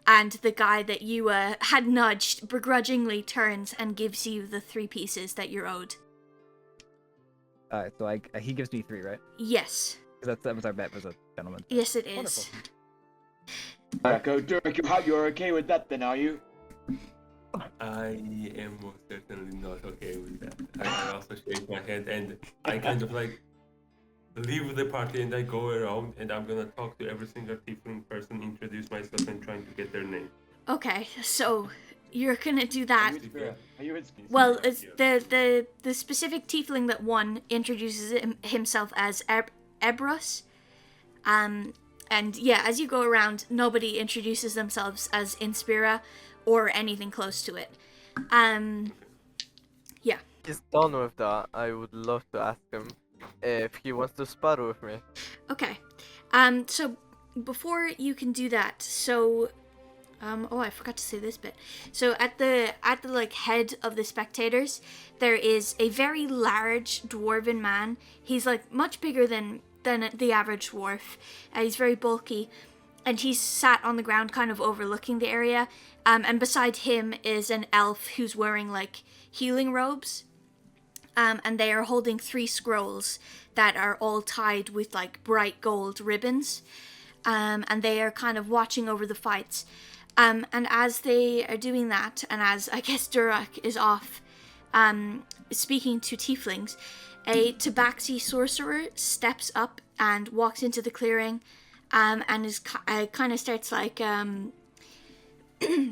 And the guy that you had nudged begrudgingly turns and gives you the 3 pieces that you're owed. Alright, so he gives me 3, right? Yes. That was our bet, was a gentleman. Yes, it is. Wonderful. Go, Durak, you're okay with that then, are you? I am most certainly not okay with that. I also shake my head and I kind of leave the party and I go around and I'm gonna talk to every single tiefling person, introduce myself and trying to get their name. Okay, so you're gonna do that. Are you in Well, it's the specific tiefling that won introduces himself as Ebrus. And yeah, as you go around, nobody introduces themselves as Inspira or anything close to it. Yeah. He's done with that. I would love to ask him if he wants to spar with me. Okay. So before you can do that, so I forgot to say this bit. So at the head of the spectators, there is a very large dwarven man. He's much bigger than the average dwarf. He's very bulky, and he's sat on the ground kind of overlooking the area. And beside him is an elf who's wearing healing robes. And they are holding 3 scrolls that are all tied with bright gold ribbons. And they are kind of watching over the fights. And as they are doing that, and as I guess Durak is off speaking to tieflings, a tabaxi sorcerer steps up and walks into the clearing, and is kind of starts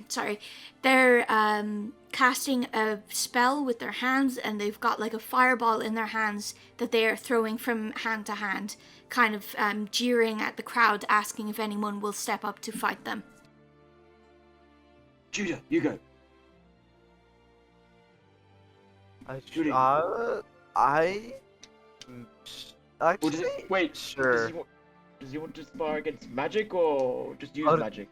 sorry, they're casting a spell with their hands, and they've got a fireball in their hands that they are throwing from hand to hand, kind of jeering at the crowd, asking if anyone will step up to fight them. Judah, you go. Really? Actually, Or does it, wait, sure. Does he want to spar against magic or just use magic?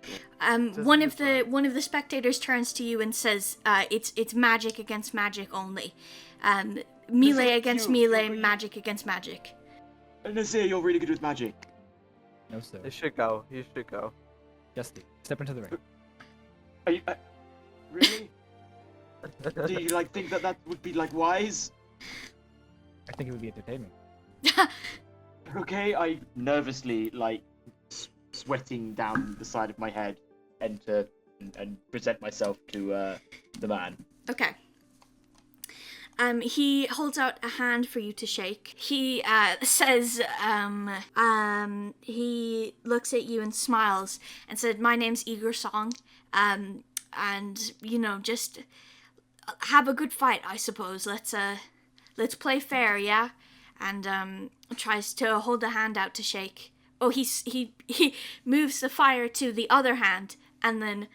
One of the spectators turns to you and says, "It's magic against magic only. Melee against melee, magic against magic." And let's say you're really good with magic. No, sir. You should go. You should go. Justy, step into the ring. Are you, really? Do you like think that would be like wise? I think it would be entertainment. Okay, I nervously like sweating down the side of my head, enter and present myself to the man. Okay. He holds out a hand for you to shake. He says, he looks at you and smiles and said, "My name's Eager Song, and just have a good fight, I suppose. Let's play fair, yeah?" And tries to hold a hand out to shake. Oh, he moves the fire to the other hand and then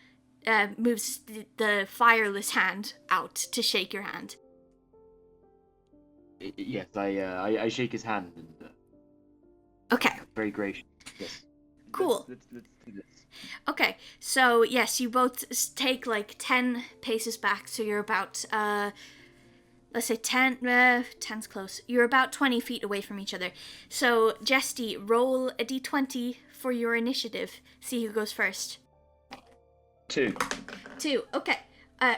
moves the fireless hand out to shake your hand. Yes, I shake his hand and Okay, very gracious. Yes. cool. Let's do this. Okay, so yes, you both take like 10 paces back, so you're about, let's say 10's close. You're about 20 feet away from each other. So, Jesty, roll a d20 for your initiative. See who goes first. 2. 2, okay.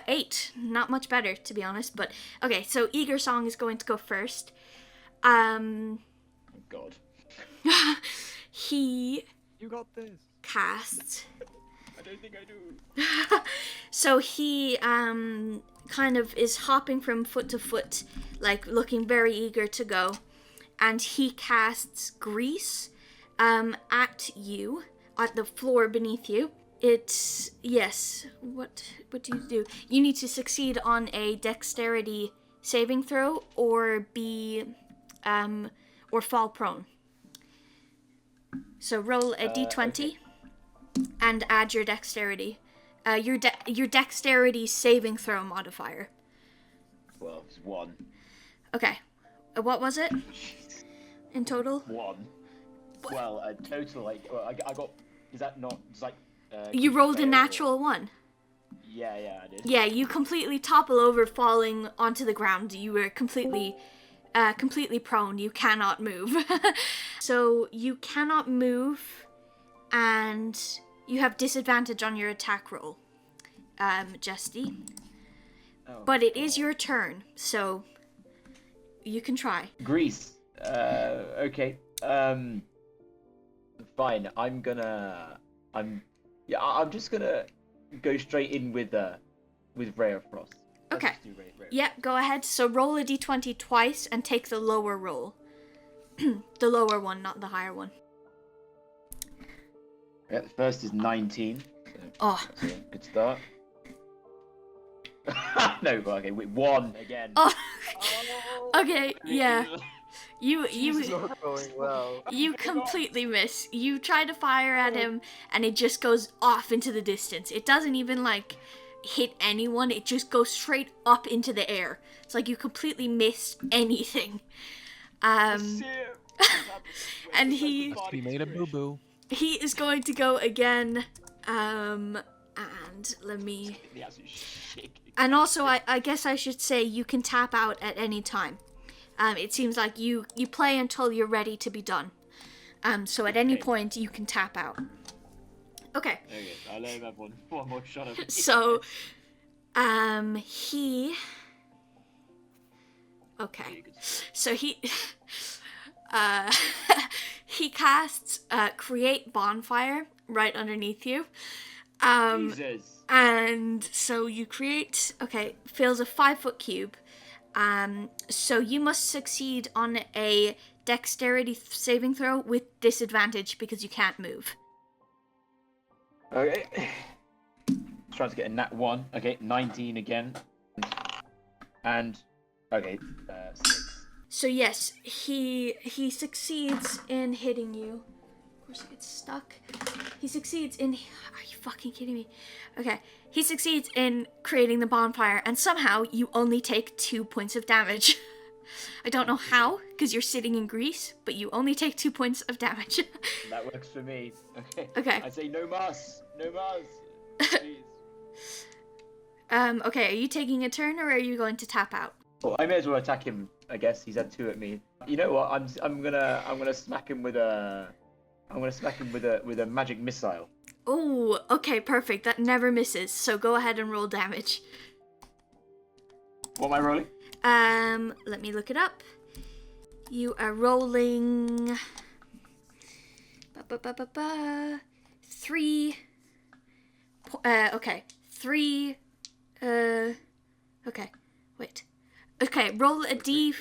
8, not much better, to be honest, but okay, so Eager Song is going to go first. Oh God. He You got this. casts. I don't think I do. So he kind of is hopping from foot to foot, like looking very eager to go, and he casts grease at you, at the floor beneath you. It's yes. What do you do? You need to succeed on a dexterity saving throw or be or fall prone. So roll a d20 okay. and add your dexterity. Your dexterity saving throw modifier. Well, it's 1. Okay. What was it in total? 1. Well, a total like I got. Is that not? It's like. You rolled a fail or- natural 1. Yeah, I did. Yeah, you completely topple over, falling onto the ground. You were completely prone. You cannot move. So you cannot move, and you have disadvantage on your attack roll, Justy. Oh, But it is your turn, so you can try. Grease. Okay. Fine. I'm just gonna go straight in with Ray of Frost. Let's Okay. just do Ray of Yeah, go ahead. So roll a d20 twice and take the lower roll. The lower one, not the higher one. Yeah, the first is 19. So Oh. that's a good start. No, but okay, wait, 1 again. Oh. Okay, yeah. You It's not going well. you completely miss. You try to fire at him and it just goes off into the distance. It doesn't even like hit anyone. It just goes straight up into the air. It's like you completely missed anything. And he made a boo-boo. he is going to go again. And let me. The absolute shit. And also, I guess I should say you can tap out at any time. It seems like you play until you're ready to be done. So at any Okay. point you can tap out. Okay. Okay, I'll let him have one more shot of it. So, he. Okay. So he. He casts create bonfire right underneath you. Jesus. And so you create, fills a 5-foot cube. So you must succeed on a dexterity saving throw with disadvantage because you can't move. Okay. Trying to get a nat 1. Okay, 19 again. And okay, 6. So yes, he succeeds in hitting you. Of course, it gets stuck. He succeeds in... Are you fucking kidding me? Okay. He succeeds in creating the bonfire, and somehow you only take 2 points of damage. I don't know how, because you're sitting in grease, but you only take 2 points of damage. That works for me. Okay. Okay. I say no mas. No mas. Please. Okay, are you taking a turn, or are you going to tap out? Well, I may as well attack him. I guess he's had 2 at me. You know what? I'm gonna smack him with a. I'm gonna smack him with a magic missile. Oh, okay, perfect. That never misses. So go ahead and roll damage. What am I rolling? Let me look it up. You are rolling 3. Okay, 3. Okay, wait. Okay, roll a d.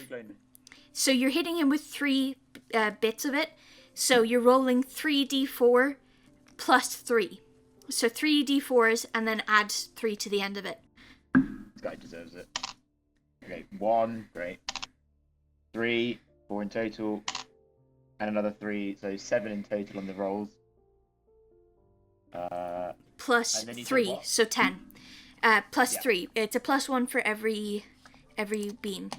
So you're hitting him with 3 bits of it. So you're rolling 3d4 plus 3. So 3d4s and then add 3 to the end of it. This guy deserves it. Okay, 1, great. 3, 4 in total, and another 3, so 7 in total on the rolls. Plus and then he said 3, what? so 10. Plus Yeah. 3. It's a plus 1 for every beam.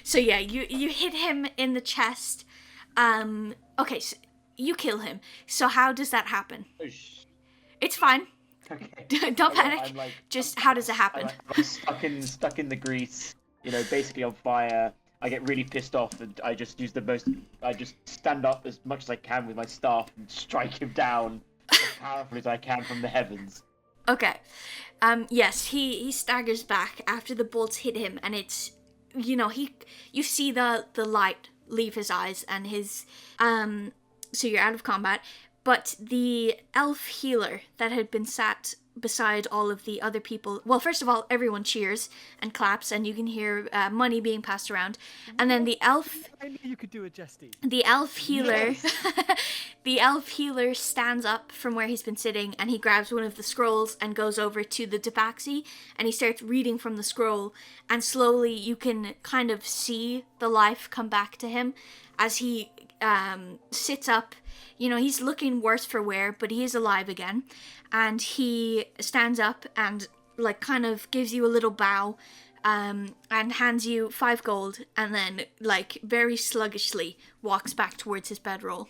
So yeah, you hit him in the chest. Okay, so you kill him. So how does that happen? Oh, It's fine. okay. Don't I'm panic. like- Just how does it happen? I'm stuck in the grease, you know, basically on fire. I get really pissed off, and I just I just stand up as much as I can with my staff and strike him down as powerfully as I can from the heavens. Okay. Yes, he staggers back after the bolts hit him, and it's, you see the light leave his eyes, and his, so you're out of combat, but the elf healer that had been sat beside all of the other people, well, first of all, everyone cheers and claps, and you can hear money being passed around, and then the elf... I knew you could do it, Jesty. The elf healer, Yes. the elf healer stands up from where he's been sitting, and he grabs one of the scrolls and goes over to the Tabaxi, and he starts reading from the scroll, and slowly you can kind of see the life come back to him as he sits up. He's looking worse for wear, but he is alive again, and he stands up and kind of gives you a little bow, and hands you 5 gold, and then very sluggishly walks back towards his bedroll.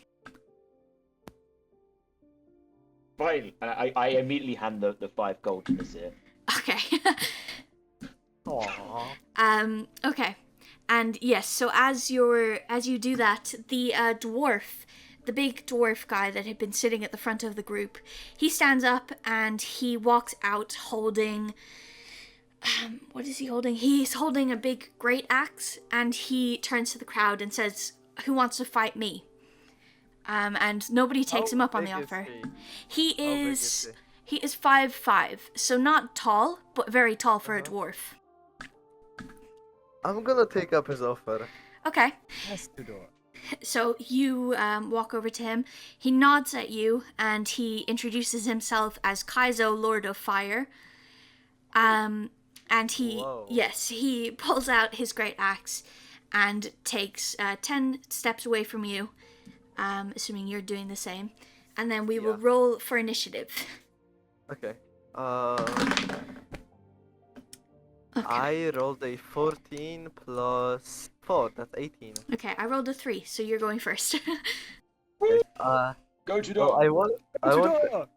Fine. And I immediately hand the 5 gold to Nasir. Okay. Aww. Okay. And yes, so as you do that, the dwarf, the big dwarf guy that had been sitting at the front of the group, he stands up and he walks out holding... what is he holding? He's holding a big great axe, and he turns to the crowd and says, "Who wants to fight me?" And nobody takes him up on the offer. He is 5'5", so not tall, but very tall for a dwarf. I'm gonna take up his offer. Okay. Yes, Tudor. So you walk over to him. He nods at you, and he introduces himself as Kaizo, Lord of Fire. And he, Whoa. yes, he pulls out his great axe and takes 10 steps away from you, assuming you're doing the same. And then we will Yeah. roll for initiative. Okay. Okay. I rolled a 14 plus 4. That's 18. Okay, I rolled a 3, so you're going first. Go to Well, I want to Tudor!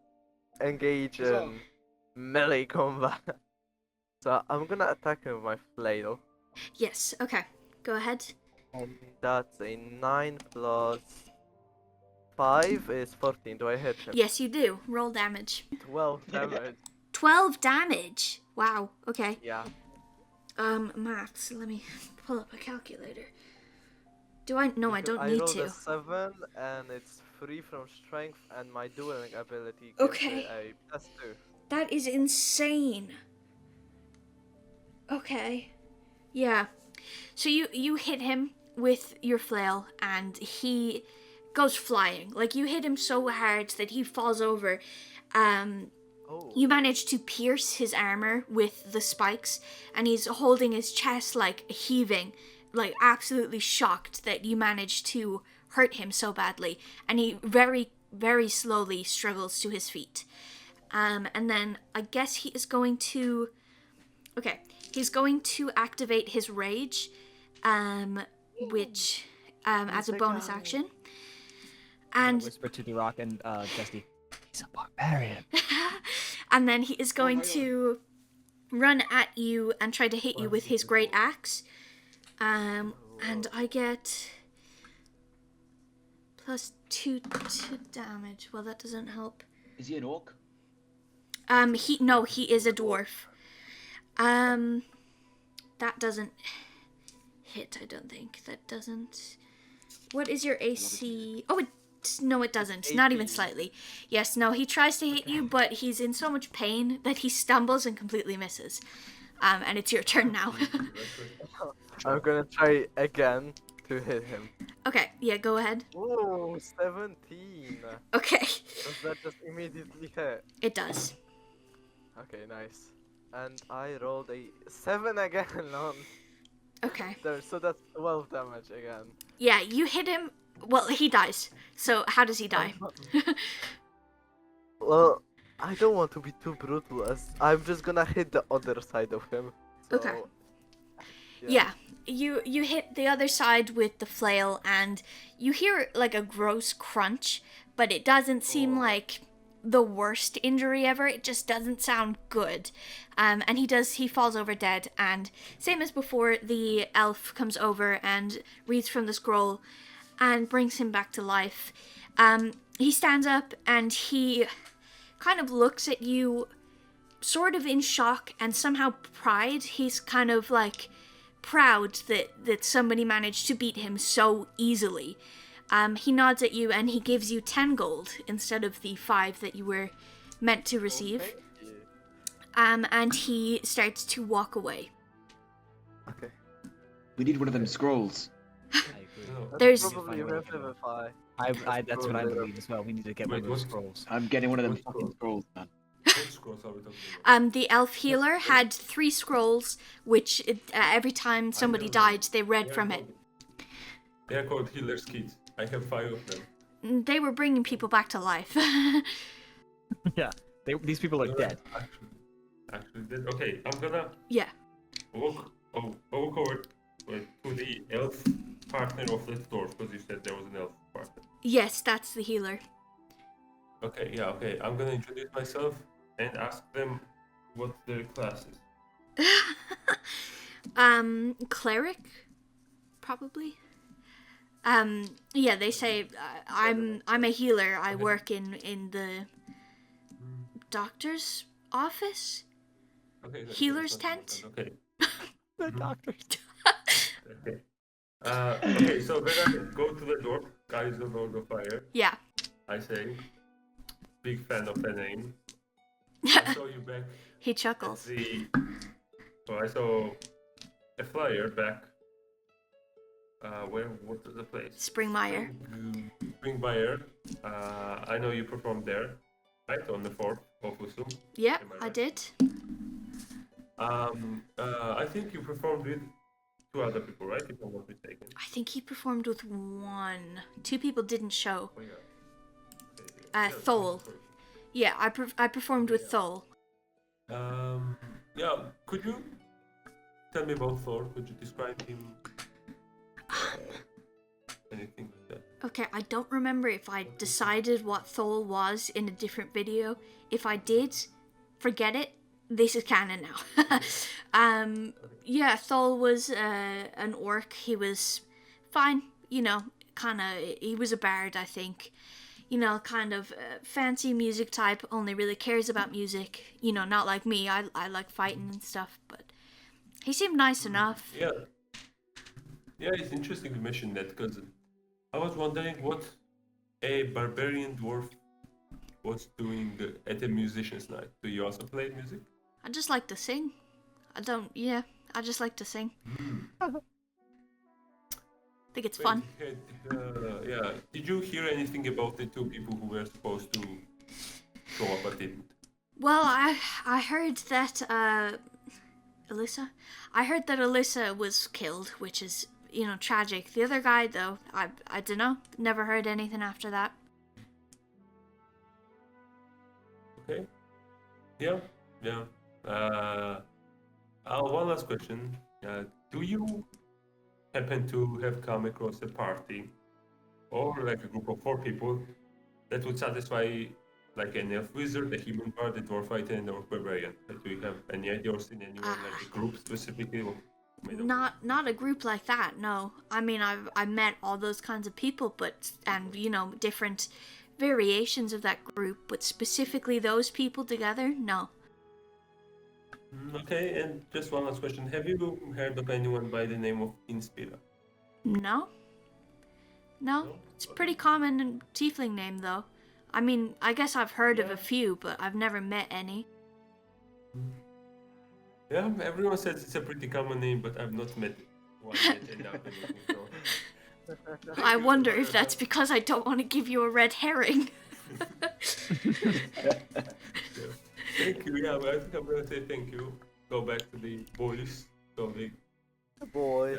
engage What's up? in melee combat. So I'm gonna attack him with my flail. Yes, okay. Go ahead. And that's a 9 plus 5 is 14. Do I hit him? Yes, you do. Roll damage. 12 damage. 12 damage! Wow, okay. Yeah. Maths. Let me pull up a calculator. Do I? No, I Because don't need rolled to. a 7 and it's free from strength, and my dueling ability gives Okay. it a plus 2. That is insane. Okay. Yeah. So you hit him with your flail, and he goes flying. You hit him so hard that he falls over. Oh. You manage to pierce his armor with the spikes, and he's holding his chest heaving, absolutely shocked that you managed to hurt him so badly, and he very, very slowly struggles to his feet. And then I guess he is going to... Okay, he's going to activate his rage, which, as a bonus action. And Whisper to Durak and Dusty. He's a barbarian. and then he is going to run at you and try to hit you with his great axe. And I get +2 to damage. Well, that doesn't help. Is he an orc? He is a dwarf. That doesn't hit, I don't think. That doesn't... What is your AC? Oh, no, it doesn't. Not even slightly. Yes, no, he tries to hit you, but he's in so much pain that he stumbles and completely misses. And it's your turn now. I'm gonna try again to hit him. Okay, yeah, go ahead. Ooh, 17. Okay, Does that just immediately hit? it does. Okay, nice. And I rolled a 7 again on Okay. there, so that's 12 damage again. Yeah, you hit him. Well, he dies. So how does he die? Well, I don't want to be too brutal, as I'm just gonna hit the other side of him. So, Okay. Yeah, you hit the other side with the flail, and you hear like a gross crunch, but it doesn't seem like the worst injury ever. It just doesn't sound good. And he falls over dead, and same as before, the elf comes over and reads from the scroll and brings him back to life. He stands up and he kind of looks at you sort of in shock and somehow pride. He's kind of like proud that somebody managed to beat him so easily. He nods at you and he gives you 10 gold instead of the 5 that you were meant to receive. Thank you. And he starts to walk away. Okay. We need one of them scrolls. I agree. No. There's- Probably Revivify. That's what I believe as well. We need to get one of Wait, those what? scrolls. I'm getting one of them What fucking scrolls, man. What scrolls are we talking about? The elf healer had 3 scrolls, which every time somebody died, they read from it. They are called healer's kits. I have 5 of them. They were bringing people back to life. Yeah, these people are dead. Actually dead. Okay, I'm gonna Yeah. walk over to the elf partner of the dwarf, because you said there was an elf partner. Yes, that's the healer. Okay, yeah, okay. I'm gonna introduce myself and ask them what their class is. Cleric, probably. Yeah, they say I'm a healer. I work in the doctor's office. Okay. Healer's that's not- tent? Okay. The doctor. Okay. Okay, so when I go to the door, guys of Lord of Fire, Yeah. I say, big fan of the name. I saw you back He at chuckles. the... So I saw a flyer back... what was the place? Springmire. Springmire. I know you performed there, right? On the 4th of Usum. Yeah, Am I I right? did. I think you performed with 2 other people, right? If I'm not mistaken. I think he performed with 1. 2 people didn't show. Oh, yeah. Okay, Thol. Yeah, I performed with Thol. Yeah, could you tell me about Thor? Could you describe him? Anything like that? Okay, I don't remember if I decided what Thol was in a different video. If I did, forget it. This is canon now. Yeah, Thol was an orc. He was fine, you know, he was a bard, I think. You know, kind of fancy music type, only really cares about music. You know, not like me. I like fighting and stuff, but he seemed nice enough. Yeah. Yeah, it's interesting to mention that, because I was wondering what a barbarian dwarf was doing at a musician's night. Do you also play music? I just like to sing. I just like to sing. I think it's fun. Yeah. Did you hear anything about the 2 people who were supposed to show up but didn't? Well, I heard that Alyssa was killed, which is tragic. The other guy, though, I don't know. Never heard anything after that. Okay. Yeah. Yeah. One last question. Do you happen to have come across a party or like a group of 4 people that would satisfy like an elf wizard, a human bard, a dwarf fighter, and a orc barbarian? Do you have any idea or seen anyone like a group specifically? Not a group like that. No, I mean I've met all those kinds of people, and different variations of that group, but specifically those people together, no. Okay, and just one last question. Have you heard of anyone by the name of Inspira? No. No? It's a pretty common tiefling name, though. I mean, I guess I've heard of a few, but I've never met any. Yeah, everyone says it's a pretty common name, but I've not met one yet. And I've been looking for. I wonder if that's because I don't want to give you a red herring. Thank you. Yeah, I think I'm gonna say thank you. Go back to the boys. So the Boys.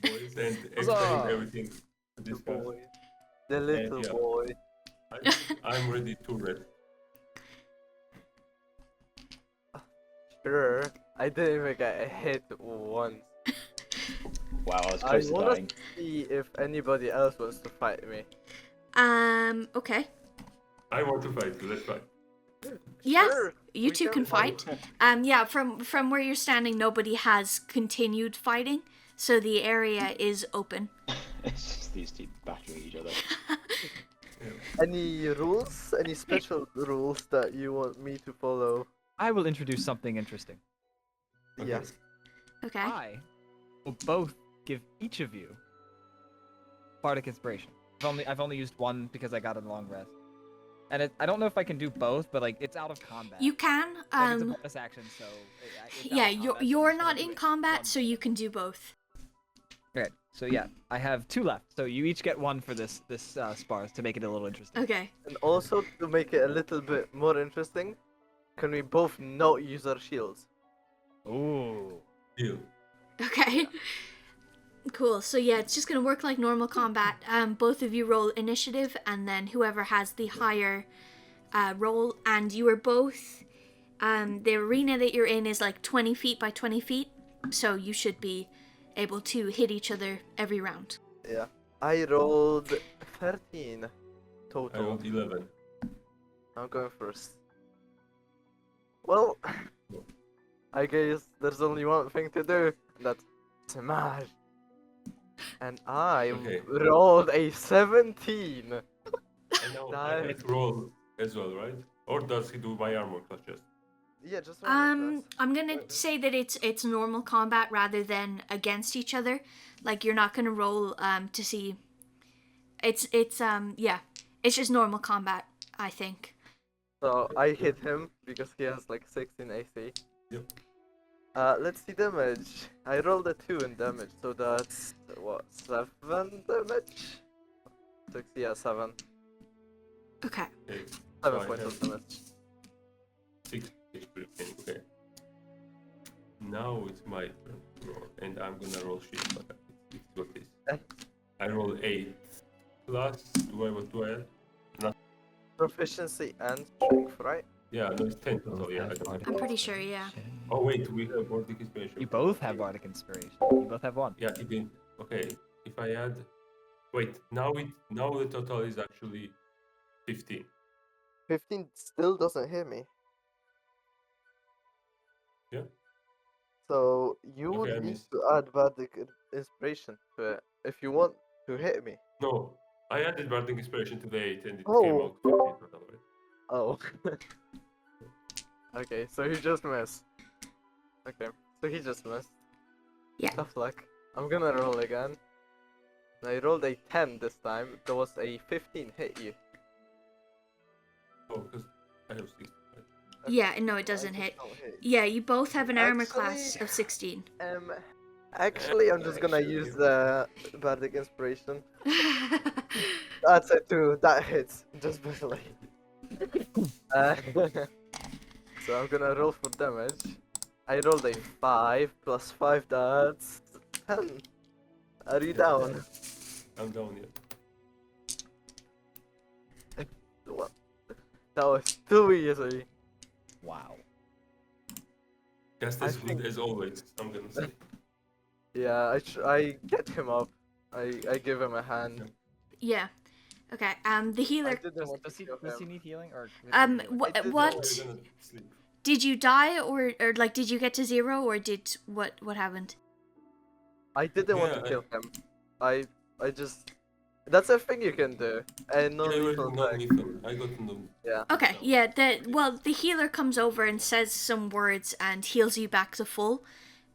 boys and explain everything to this guy. Boy. The little yeah. boy. I'm ready to read. Sure. I didn't even get a hit once. Wow, I was I close to wanna dying. see if anybody else wants to fight me. Okay. I want to fight you. Let's fight. Yeah, Sure, you we two can can fight. Yeah, from where you're standing, nobody has continued fighting, so the area is open. It's just these two battering each other. Any rules? Any special rules that you want me to follow? I will introduce something interesting. Okay. Yes. Okay. I will both give each of you bardic inspiration. I've only used one because I got a long rest, and I don't know if I can do both, but like it's out of combat. You can. Like, it's a bonus action, so it's out Yeah, of combat, so you're I'm just not gonna in do it. combat, One. so you can do both. Okay, so yeah, I have 2 left, so you each get 1 for this spars to make it a little interesting. Okay. And also to make it a little bit more interesting, can we both not use our shields? Ooh. Deal. Okay. Cool. So yeah, it's just gonna work like normal combat. Both of you roll initiative, and then whoever has the higher roll, and you are both. The arena that you're in is like 20 feet by 20 feet, so you should be able to hit each other every round. Yeah. I rolled 13 I total. rolled 11. I'm going first. Well, I guess there's only one thing to do. That's smash. And I Okay. rolled a 17. And now I Nice. have to roll as well, right? Or does he do my armor class just? Yeah, just roll it, I'm gonna say that it's normal combat rather than against each other. Like you're not gonna roll to see. It's yeah, it's just normal combat, I think. So I hit him because he has like 16 AC. Yep. Let's see damage. I rolled a 2 in damage, so that's what, 7 damage? 6, yeah, 7. Okay. Okay. 7 So I points have of damage. 6 HP. Okay. Now it's my turn to roll, and I'm gonna roll shit, but it's what it is. I roll 8 plus. Do I add? Proficiency and strength, right? Yeah, no, it's 10 total. Yeah. I don't- I'm pretty sure, yeah. Oh wait, we have Bardic Inspiration. You both have bardic inspiration. You both have 1. Yeah, it didn't. Okay, if I add, wait, now the total is actually 15. 15 still doesn't hit me. Yeah. So you Okay, I would need missed. to add Bardic inspiration to it if you want to hit me. No, I added Bardic Inspiration to the 8 and it came Oh. out 15 total. Right? Oh. Okay, so he just missed. Okay, so he just missed. Yeah. Tough luck. I'm gonna roll again. I rolled a 10 this time. There was a 15 hit you. Oh, because I have 6. Right? Yeah, no, it I doesn't just hit. don't hit. Yeah, you both have an armor class Actually- of 16. Actually, I'm just gonna Actually, use you- the Bardic Inspiration. That's a 2. That hits. Just barely. Uh, so I'm gonna roll for damage. I rolled a 5 plus 5, that's 10. Are you down? I'm down here. What? That was too easy. Wow. Just I as good think- as always, I'm gonna say. Yeah, I get him up. I give him a hand. Yeah. Okay. The I healer. didn't want to Does he kill him. need healing or? Um. I What? did What? not- You're gonna sleep. Did you die, or like did you get to 0, or did what happened? I didn't want to Yeah, kill him. I just that's a thing you can do. And no Yeah, lethal no attack. lethal. I got no. Yeah. Okay. Yeah. The healer comes over and says some words and heals you back to full,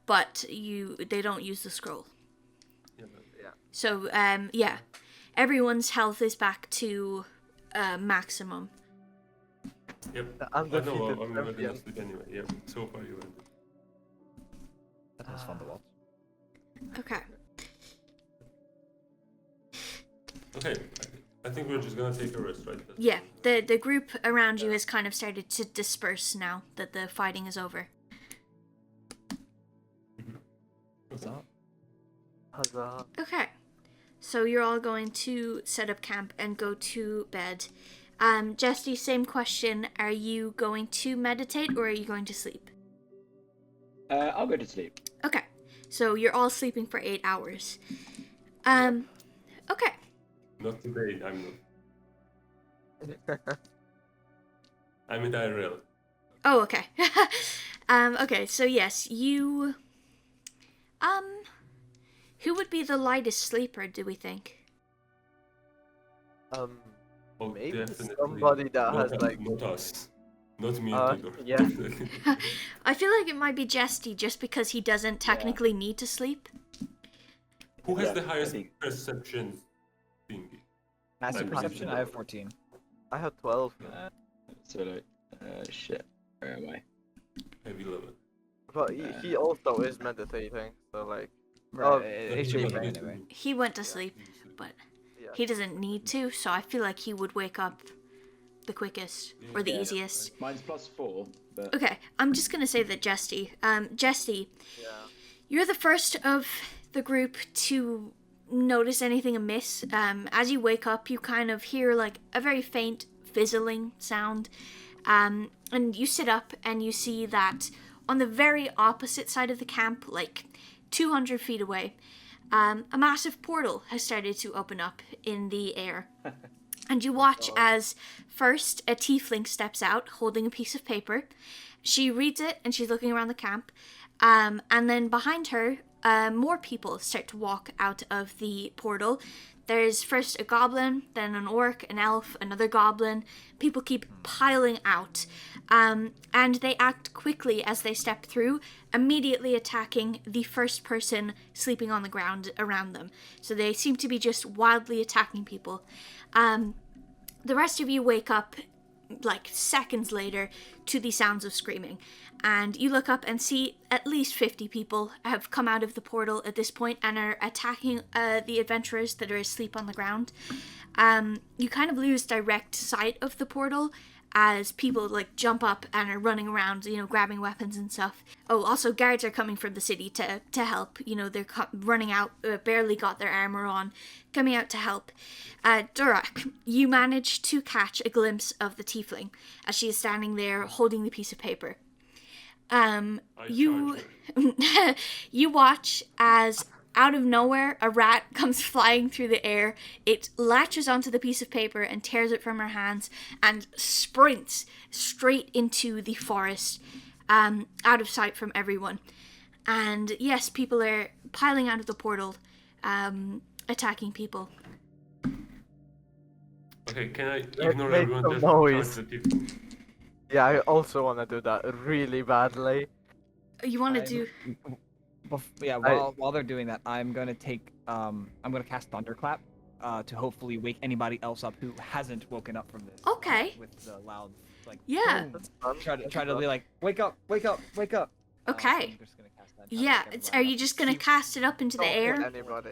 but they don't use the scroll. Yeah, but- So yeah, everyone's health is back to maximum. Yep. The I know undefeated I'm never gonna champion. sleep anyway. Yeah, so far you went. That was fun to watch. Okay. Okay, I think we're just gonna take a rest, right? Yeah. The group around you has kind of started to disperse now that the fighting is over. What's up? Huzzah. Okay. So you're all going to set up camp and go to bed. Jesty, same question. Are you going to meditate or are you going to sleep? I'll go to sleep. Okay. So you're all sleeping for 8 hours. Okay. Not today, I'm not. I'm in IRL. Oh, okay. Okay, so yes, you who would be the lightest sleeper, do we think? Oh, Maybe definitely. somebody that not has, us, like- Not us. Not me Uh, and Tudor. yeah. Definitely. I feel like it might be Jesty just because he doesn't technically need to sleep. Who has Yeah, the I highest think- perception thingy? Massive I perception. believe I have so. 14. I have 12. So like, shit. Where am I? I have 11. But he also is meditating, so like Right. Oh, It should be Nothing right needs to anyway. do. He went to sleep, but yeah. he doesn't need to, so I feel like he would wake up the quickest or the Yeah. easiest. Mine's +4, but Okay, I'm just gonna say that Jesty. Jesty, Yeah. you're the first of the group to notice anything amiss. As you wake up, you kind of hear like a very faint fizzling sound. And you sit up and you see that on the very opposite side of the camp, like 200 feet away, a massive portal has started to open up in the air. And you watch as first a tiefling steps out holding a piece of paper. She reads it and she's looking around the camp. And then behind her, more people start to walk out of the portal. There's first a goblin, then an orc, an elf, another goblin. People keep piling out. And they act quickly as they step through, immediately attacking the first person sleeping on the ground around them. So they seem to be just wildly attacking people. The rest of you wake up like seconds later to the sounds of screaming, and you look up and see at least 50 people have come out of the portal at this point and are attacking the adventurers that are asleep on the ground. You kind of lose direct sight of the portal as people like jump up and are running around, you know, grabbing weapons and stuff. Oh, also guards are coming from the city to help. You know, they're running out, barely got their armor on, coming out to help. Durak, you manage to catch a glimpse of the tiefling as she is standing there holding the piece of paper. You you watch as out of nowhere a rat comes flying through the air. It latches onto the piece of paper and tears it from her hands and sprints straight into the forest, out of sight from everyone. And yes, people are piling out of the portal, attacking people. Okay, can I Let's ignore make everyone some just noise. charge the people? Yeah, I also want to do that really badly. You want to I'm- do... Yeah, while they're doing that, I'm gonna cast Thunderclap, to hopefully wake anybody else up who hasn't woken up from this. Okay. With the loud, like. Yeah. boom. That's fun. Try to be like, wake up, wake up, wake up. So Okay. I'm just gonna cast that and try to Yeah, wake are everybody you up. just going to cast it up into the Don't air? hit anybody.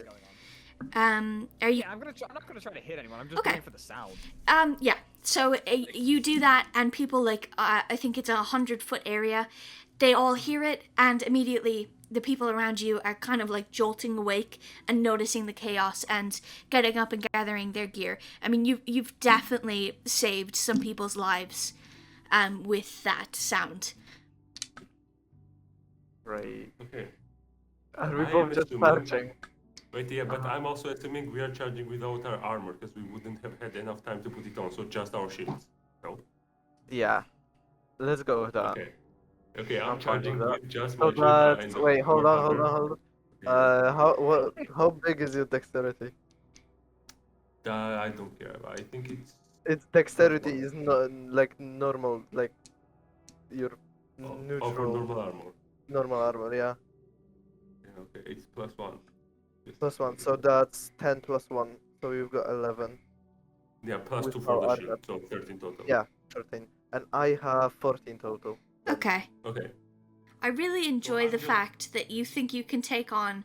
Are you? Yeah, I'm not gonna try to hit anyone. I'm just Okay. going for the sound. Yeah. So you do that, and people like I think it's 100-foot area. They all hear it, and immediately the people around you are kind of like jolting awake and noticing the chaos and getting up and gathering their gear. I mean, you've definitely saved some people's lives, with that sound. Great. Okay. And we I both am just assuming- marching. Wait, yeah, but I'm also assuming we are charging without our armor because we wouldn't have had enough time to put it on, so just our shields. No? Yeah. Let's go with that. Okay. Okay, I'm I'm fine charging with that. with just So my shield that's and wait, hold on, hold armor. on, hold on. Yeah. How big is your dexterity? I don't care. I think Its dexterity is not like normal, like your over neutral normal armor. yeah. Yeah, okay, it's +1. Plus one, so that's 10 plus one, so you've got 11. Yeah, +2 with for the our shield, so 13 total. Yeah, 13. And I have 14 total. Okay. Okay. I really enjoy I'm the good. fact that you think you can take on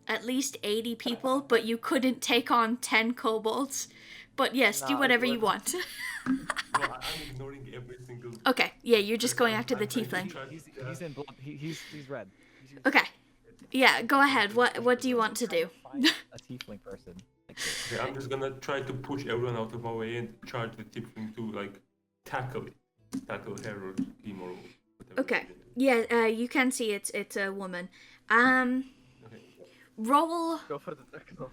at least 80 people, but you couldn't take on 10 kobolds. But yes, do Nah, whatever it you want. Well, I'm ignoring every single. Okay, yeah, you're just going after the I'm trying to tiefling. charge- He's in blood. He's red. Okay. Yeah, go ahead. What do you want to do? Find a tiefling person. Like this. Okay, I'm just gonna try to push everyone out of my way and charge the tiefling to like tackle her or him or whatever. Okay. Yeah, you can see it's a woman. Um, Okay. roll. Go for the techno.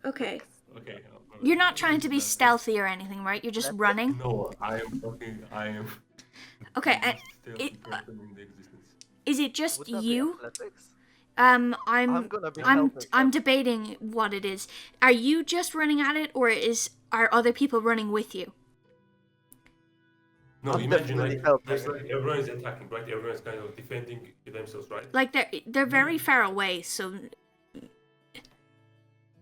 Okay. Okay. You're not trying to be stealthy or anything, right? You're just running. No, I am. Okay, the and most stealthy it- person in the existence. is it just Would that be you? athletics? I'm gonna be I'm helping I'm them. debating what it is. Are you just running at it, or are other people running with you? No, I'm imagine definitely like helping. there's like everyone is attacking, right? Everyone's kind of defending themselves, right? Like they're very far away, so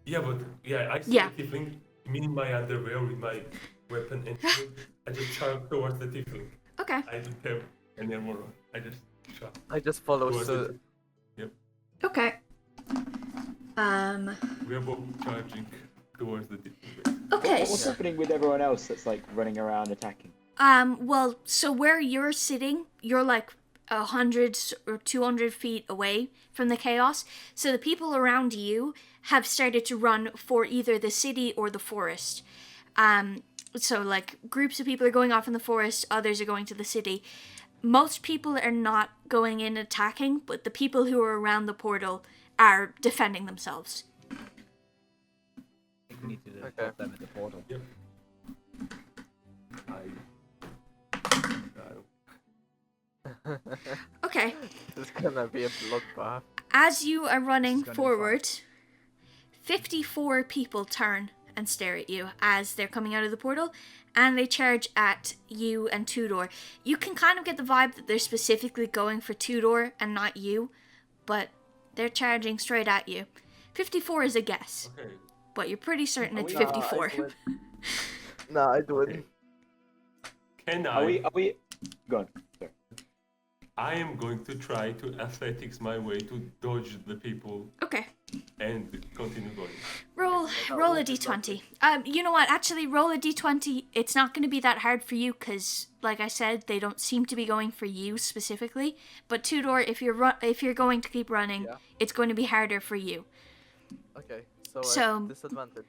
Yeah, but yeah, I see Yeah. the tiefling in my underwear with my weapon and shield. I just charge towards the tiefling. okay. I don't have any armor on. I just shot I just follow towards suit. it. Okay. We are both charging towards the tiefling. Okay. What's So, happening with everyone else that's like running around attacking? well, so where you're sitting, you're like 100 or 200 feet away from the chaos. So the people around you have started to run for either the city or the forest. So like groups of people are going off in the forest, others are going to the city. Most people are not going in attacking, but the people who are around the portal are defending themselves. I think we need to Okay. put them at the portal. Yep. Okay. It's gonna be a bloodbath. As you are running This is gonna be forward, 54 people turn and stare at you as they're coming out of the portal, and they charge at you and Tudor. You can kind of get the vibe that they're specifically going for Tudor and not you, but they're charging straight at you. 54 is a guess, Okay. but you're pretty certain it's Nah, 54. I wouldn't. Nah, I wouldn't. Can Are I? we? Go on. Sorry. I am going to try to athletics my way to dodge the people Okay. and continue going. Roll a d20. You know what? Actually, roll a d20. It's not going to be that hard for you because, like I said, they don't seem to be going for you specifically. But Tudor, if you're going to keep running, Yeah. it's going to be harder for you. Okay, so, So- disadvantage.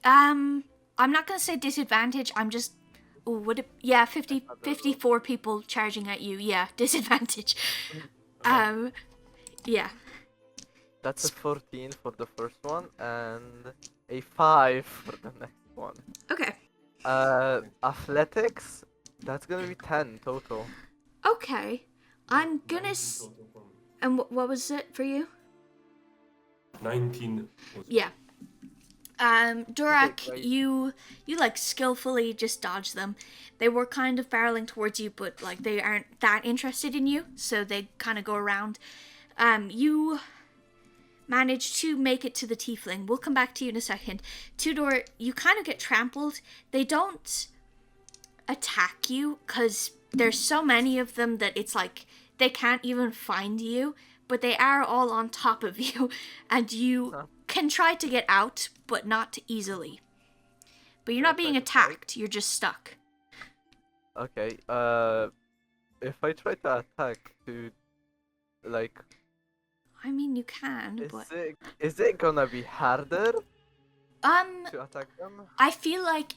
I'm not going to say disadvantage. I'm just. Oh, would it? Yeah, 54 people charging at you. Yeah, disadvantage. Yeah. That's a 14 for the first one and a 5 for the next one. Okay. Athletics, that's gonna be 10 total. Okay. I'm gonna. 19 total for me. And what was it for you? 19 was Yeah. Durak, great. you like skillfully just dodge them. They were kind of barreling towards you, but like they aren't that interested in you, so they kind of go around. You manage to make it to the tiefling. We'll come back to you in a second. Tudor, you kind of get trampled. They don't attack you because there's so many of them that it's like they can't even find you, but they are all on top of you, and you can try to get out, but not easily. But you're not being attacked, you're just stuck. Okay, if I try to attack, dude, like, I mean, you can, but... is it gonna be harder to attack them? I feel like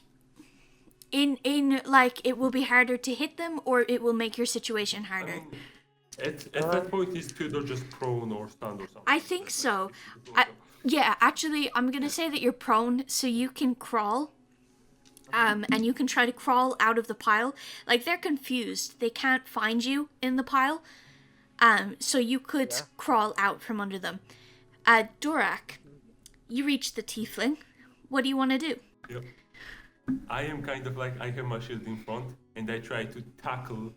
in like it will be harder to hit them, or it will make your situation I harder. mean, at that point, is Tudor just prone or stunned or something? I think so. Yeah, actually, I'm gonna say that you're prone, so you can crawl. And you can try to crawl out of the pile. Like, they're confused. They can't find you in the pile. So you could crawl out from under them. Durak, you reach the tiefling. What do you want to do? Yep. I am kind of like, I have my shield in front, and I try to tackle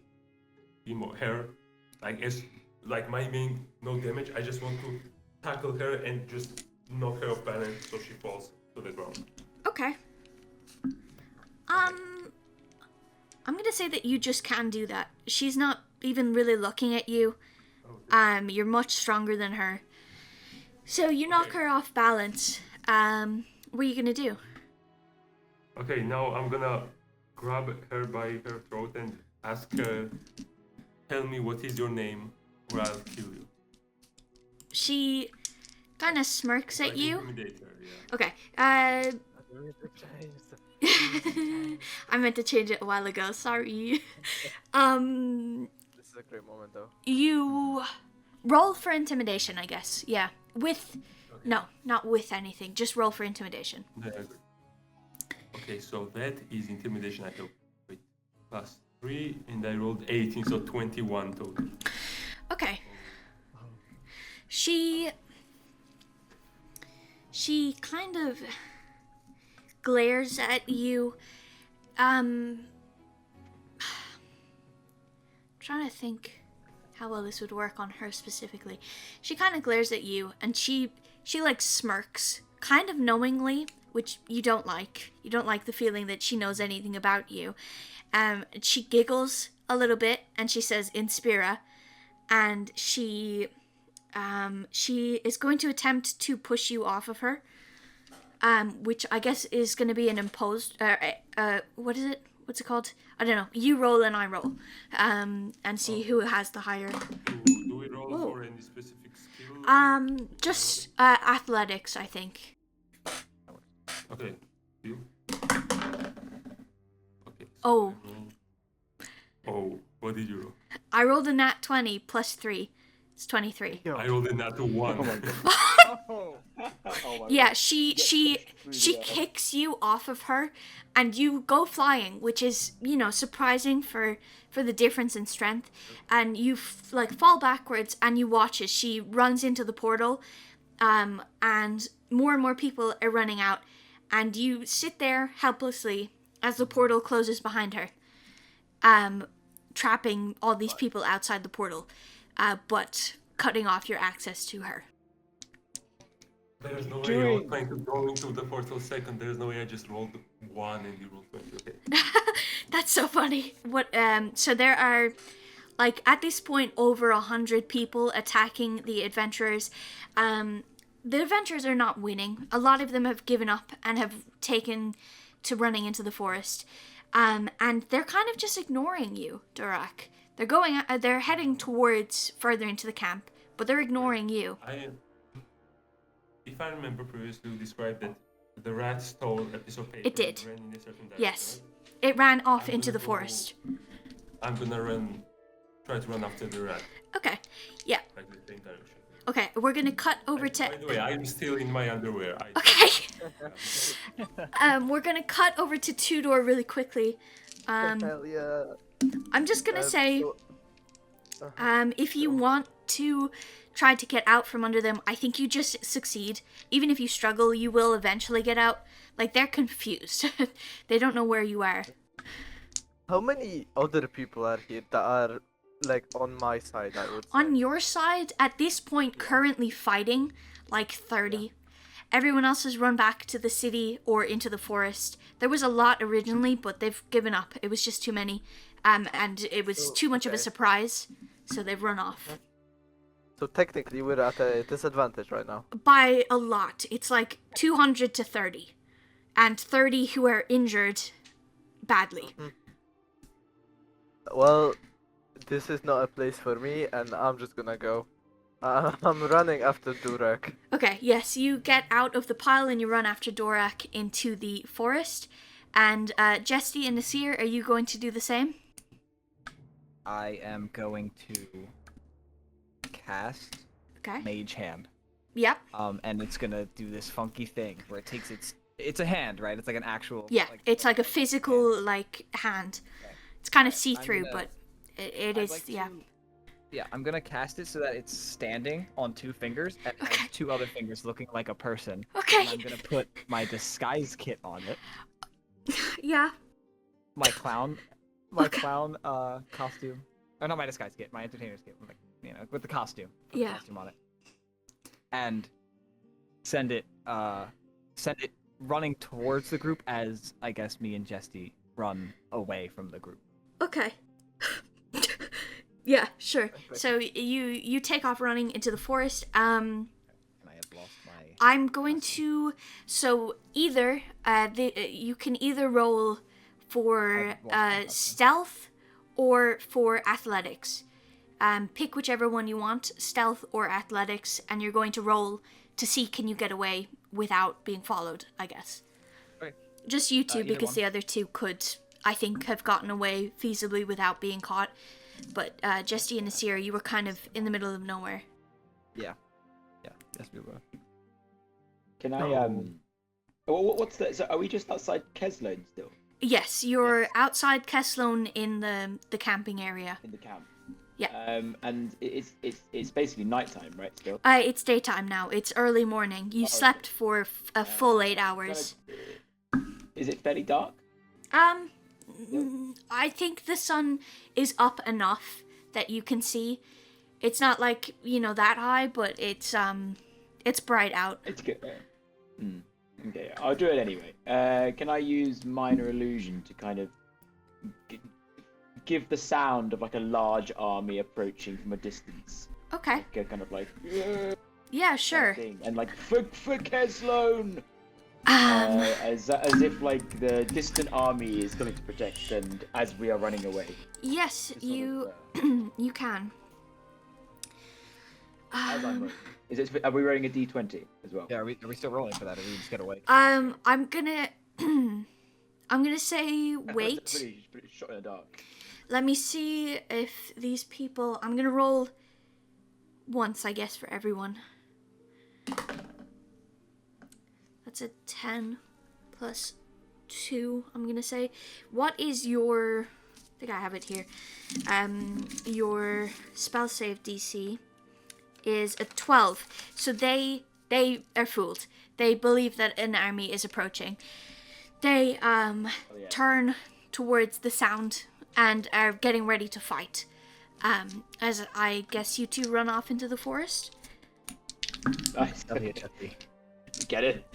him or her. Like my main, no damage. I just want to tackle her and just knock her off balance so she falls to the ground. Okay. I'm gonna say that you just can do that. She's not even really looking at you. You're much stronger than her. So you knock her off balance. What are you gonna do? Okay, now I'm gonna grab her by her throat and ask her, tell me what is your name, or I'll kill you. She kind of smirks at Like, you. intimidate her, yeah. Okay. I meant to change it a while ago. Sorry. This is a great moment, though. You roll for intimidation, I guess. Yeah. With no, not with anything. Just roll for intimidation. Yeah, I agree. Okay, so that is intimidation. I have plus 3, and I rolled 18, so 21 total. Okay. She kind of glares at you. Trying to think how well this would work on her specifically. She kind of glares at you, and she like smirks, kind of knowingly, which you don't like. You don't like the feeling that she knows anything about you. She giggles a little bit, and she says "Inspira," and she is going to attempt to push you off of her, which I guess is going to be an imposed, what is it? What's it called? I don't know. You roll and I roll, and see who has the higher. Do we roll for any specific skill? Just athletics, I think. Okay. You? Okay. Oh. Oh, what did you roll? I rolled a nat 20 plus 3. It's 23. I rolled a nat 1. Oh my god. Oh my Yeah, god. she kicks you off of her, and you go flying, which is, surprising for the difference in strength. And you fall backwards, and you watch as she runs into the portal, and more people are running out, and you sit there helplessly as the portal closes behind her, trapping all these people outside the portal, but cutting off your access to her. There's no way I was trying to go into the portal second. There's no way I just rolled 1 and you rolled 20. Okay. That's so funny. So there are, at this point, over 100 people attacking the adventurers. The adventurers are not winning. A lot of them have given up and have taken to running into the forest. And they're kind of just ignoring you, Durak. They're heading towards further into the camp, but they're ignoring you. If I remember previously, you described that the rat stole a piece of paper. It did. And ran in a certain direction, Yes. right? It ran off I'm into the gonna forest. I'm gonna try to run after the rat, Okay. Yeah. like the same direction. Okay, we're gonna cut over to... By the way, I'm still in my underwear. Okay. We're gonna cut over to Tudor really quickly. Hell yeah. I'm just gonna say, so- if you want to try to get out from under them, I think you just succeed. Even if you struggle, you will eventually get out. They're confused. They don't know where you are. How many other people are here that are, on my side, I would say? On your side, at this point, currently fighting, 30. Everyone else has run back to the city or into the forest. There was a lot originally, but they've given up. It was just too many. And it was too much of a surprise, so they've run off. So technically we're at a disadvantage right now. By a lot. It's like 200 to 30. And 30 who are injured badly. Well, this is not a place for me, and I'm just gonna go. I'm running after Durak. Okay, yes, you get out of the pile and you run after Durak into the forest. And Jesty and Nasir, are you going to do the same? I am going to cast Okay. Mage Hand. Yep. And it's gonna do this funky thing where it takes it's a hand, right? It's like an actual. Yeah, it's like a physical like hand. Okay. It's kind of see-through, gonna- but it I'd is, like yeah. to- Yeah, I'm gonna cast it so that it's standing on 2 fingers and Okay. has 2 other fingers looking like a person. Okay. And I'm gonna put my disguise kit on it. Yeah. My clown costume. Or not my disguise kit, my entertainer's kit. Like, with the costume. Put the Yeah. costume on it. And send it running towards the group as I guess me and Jesty run away from the group. Okay. Yeah, sure. So you take off running into the forest. And I have lost my I'm going to. So either you can either roll for I've lost my husband. stealth or for athletics. Pick whichever one you want, stealth or athletics, and you're going to roll to see can you get away without being followed. I guess. Okay. Just you two, Either because one. the other two could, I think, have gotten away feasibly without being caught. But Jesty and Nasir, you were kind of in the middle of nowhere. Yeah, yes we were. Can I what's that? So are we just outside Keslone still Yes, you're Yes. outside Keslone in the camping area. in the camp? Yeah. And it's basically nighttime, right? Still. It's daytime now. It's early morning. You okay. slept for a full 8 hours. Is it fairly dark? I think the sun is up enough that you can see. It's not like, that high, but it's bright out. It's good. Okay, I'll do it anyway. Can I use minor illusion to kind of give the sound of like a large army approaching from a distance? Okay. Like a kind of like Yeah, sure. thing. And like for Keslone, Um, as if like the distant army is coming to protect, and as we are running away. yes, Just sort you of, you can. as I'm rolling. Are we rolling a d20 as well? Yeah, are we still rolling for that, or we just get away? I'm gonna I'm gonna say wait. Pretty shot in the dark. Let me see if these people. I'm gonna roll once, I guess, for everyone. That's a 10 plus 2. I'm gonna say. What is your? I think I have it here. Your spell save DC is a 12. So they are fooled. They believe that an army is approaching. They turn towards the sound and are getting ready to fight. As I guess you two run off into the forest. Nice. That'll be a Jesty. Get it?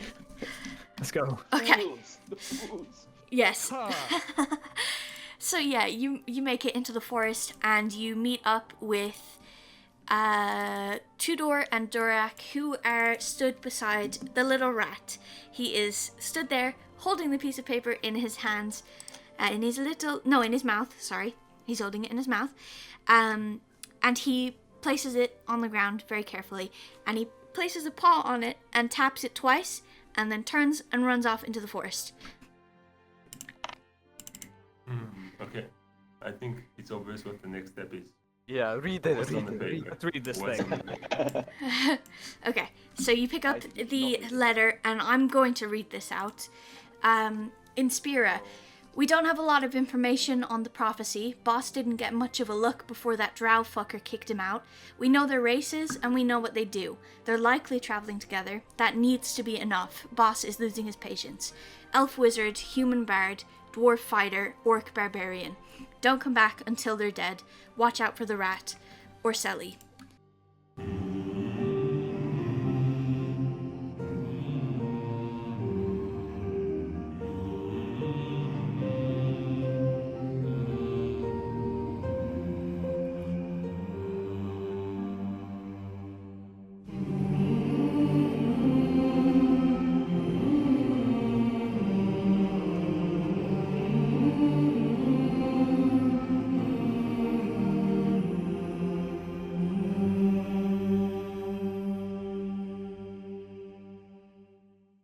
Let's go. Okay. Fools, the fools. Yes. So yeah, you make it into the forest and you meet up with Tudor and Durak, who are stood beside the little rat. He is stood there holding the piece of paper in his hands, in his mouth. Sorry, he's holding it in his mouth, and he places it on the ground very carefully, and he places a paw on it and taps it twice, and then turns and runs off into the forest. Okay, I think it's obvious what the next step is. Yeah, read it. What's on the Read it. paper? Let's read this What's thing. on the paper? Okay, so you pick up I did the not read it. letter, and I'm going to read this out. In Spira, we don't have a lot of information on the prophecy. Boss didn't get much of a look before that drow fucker kicked him out. We know their races, and we know what they do. They're likely traveling together. That needs to be enough. Boss is losing his patience. Elf wizard, human bard, dwarf fighter, orc barbarian. Don't come back until they're dead. Watch out for the rat. Or Selly.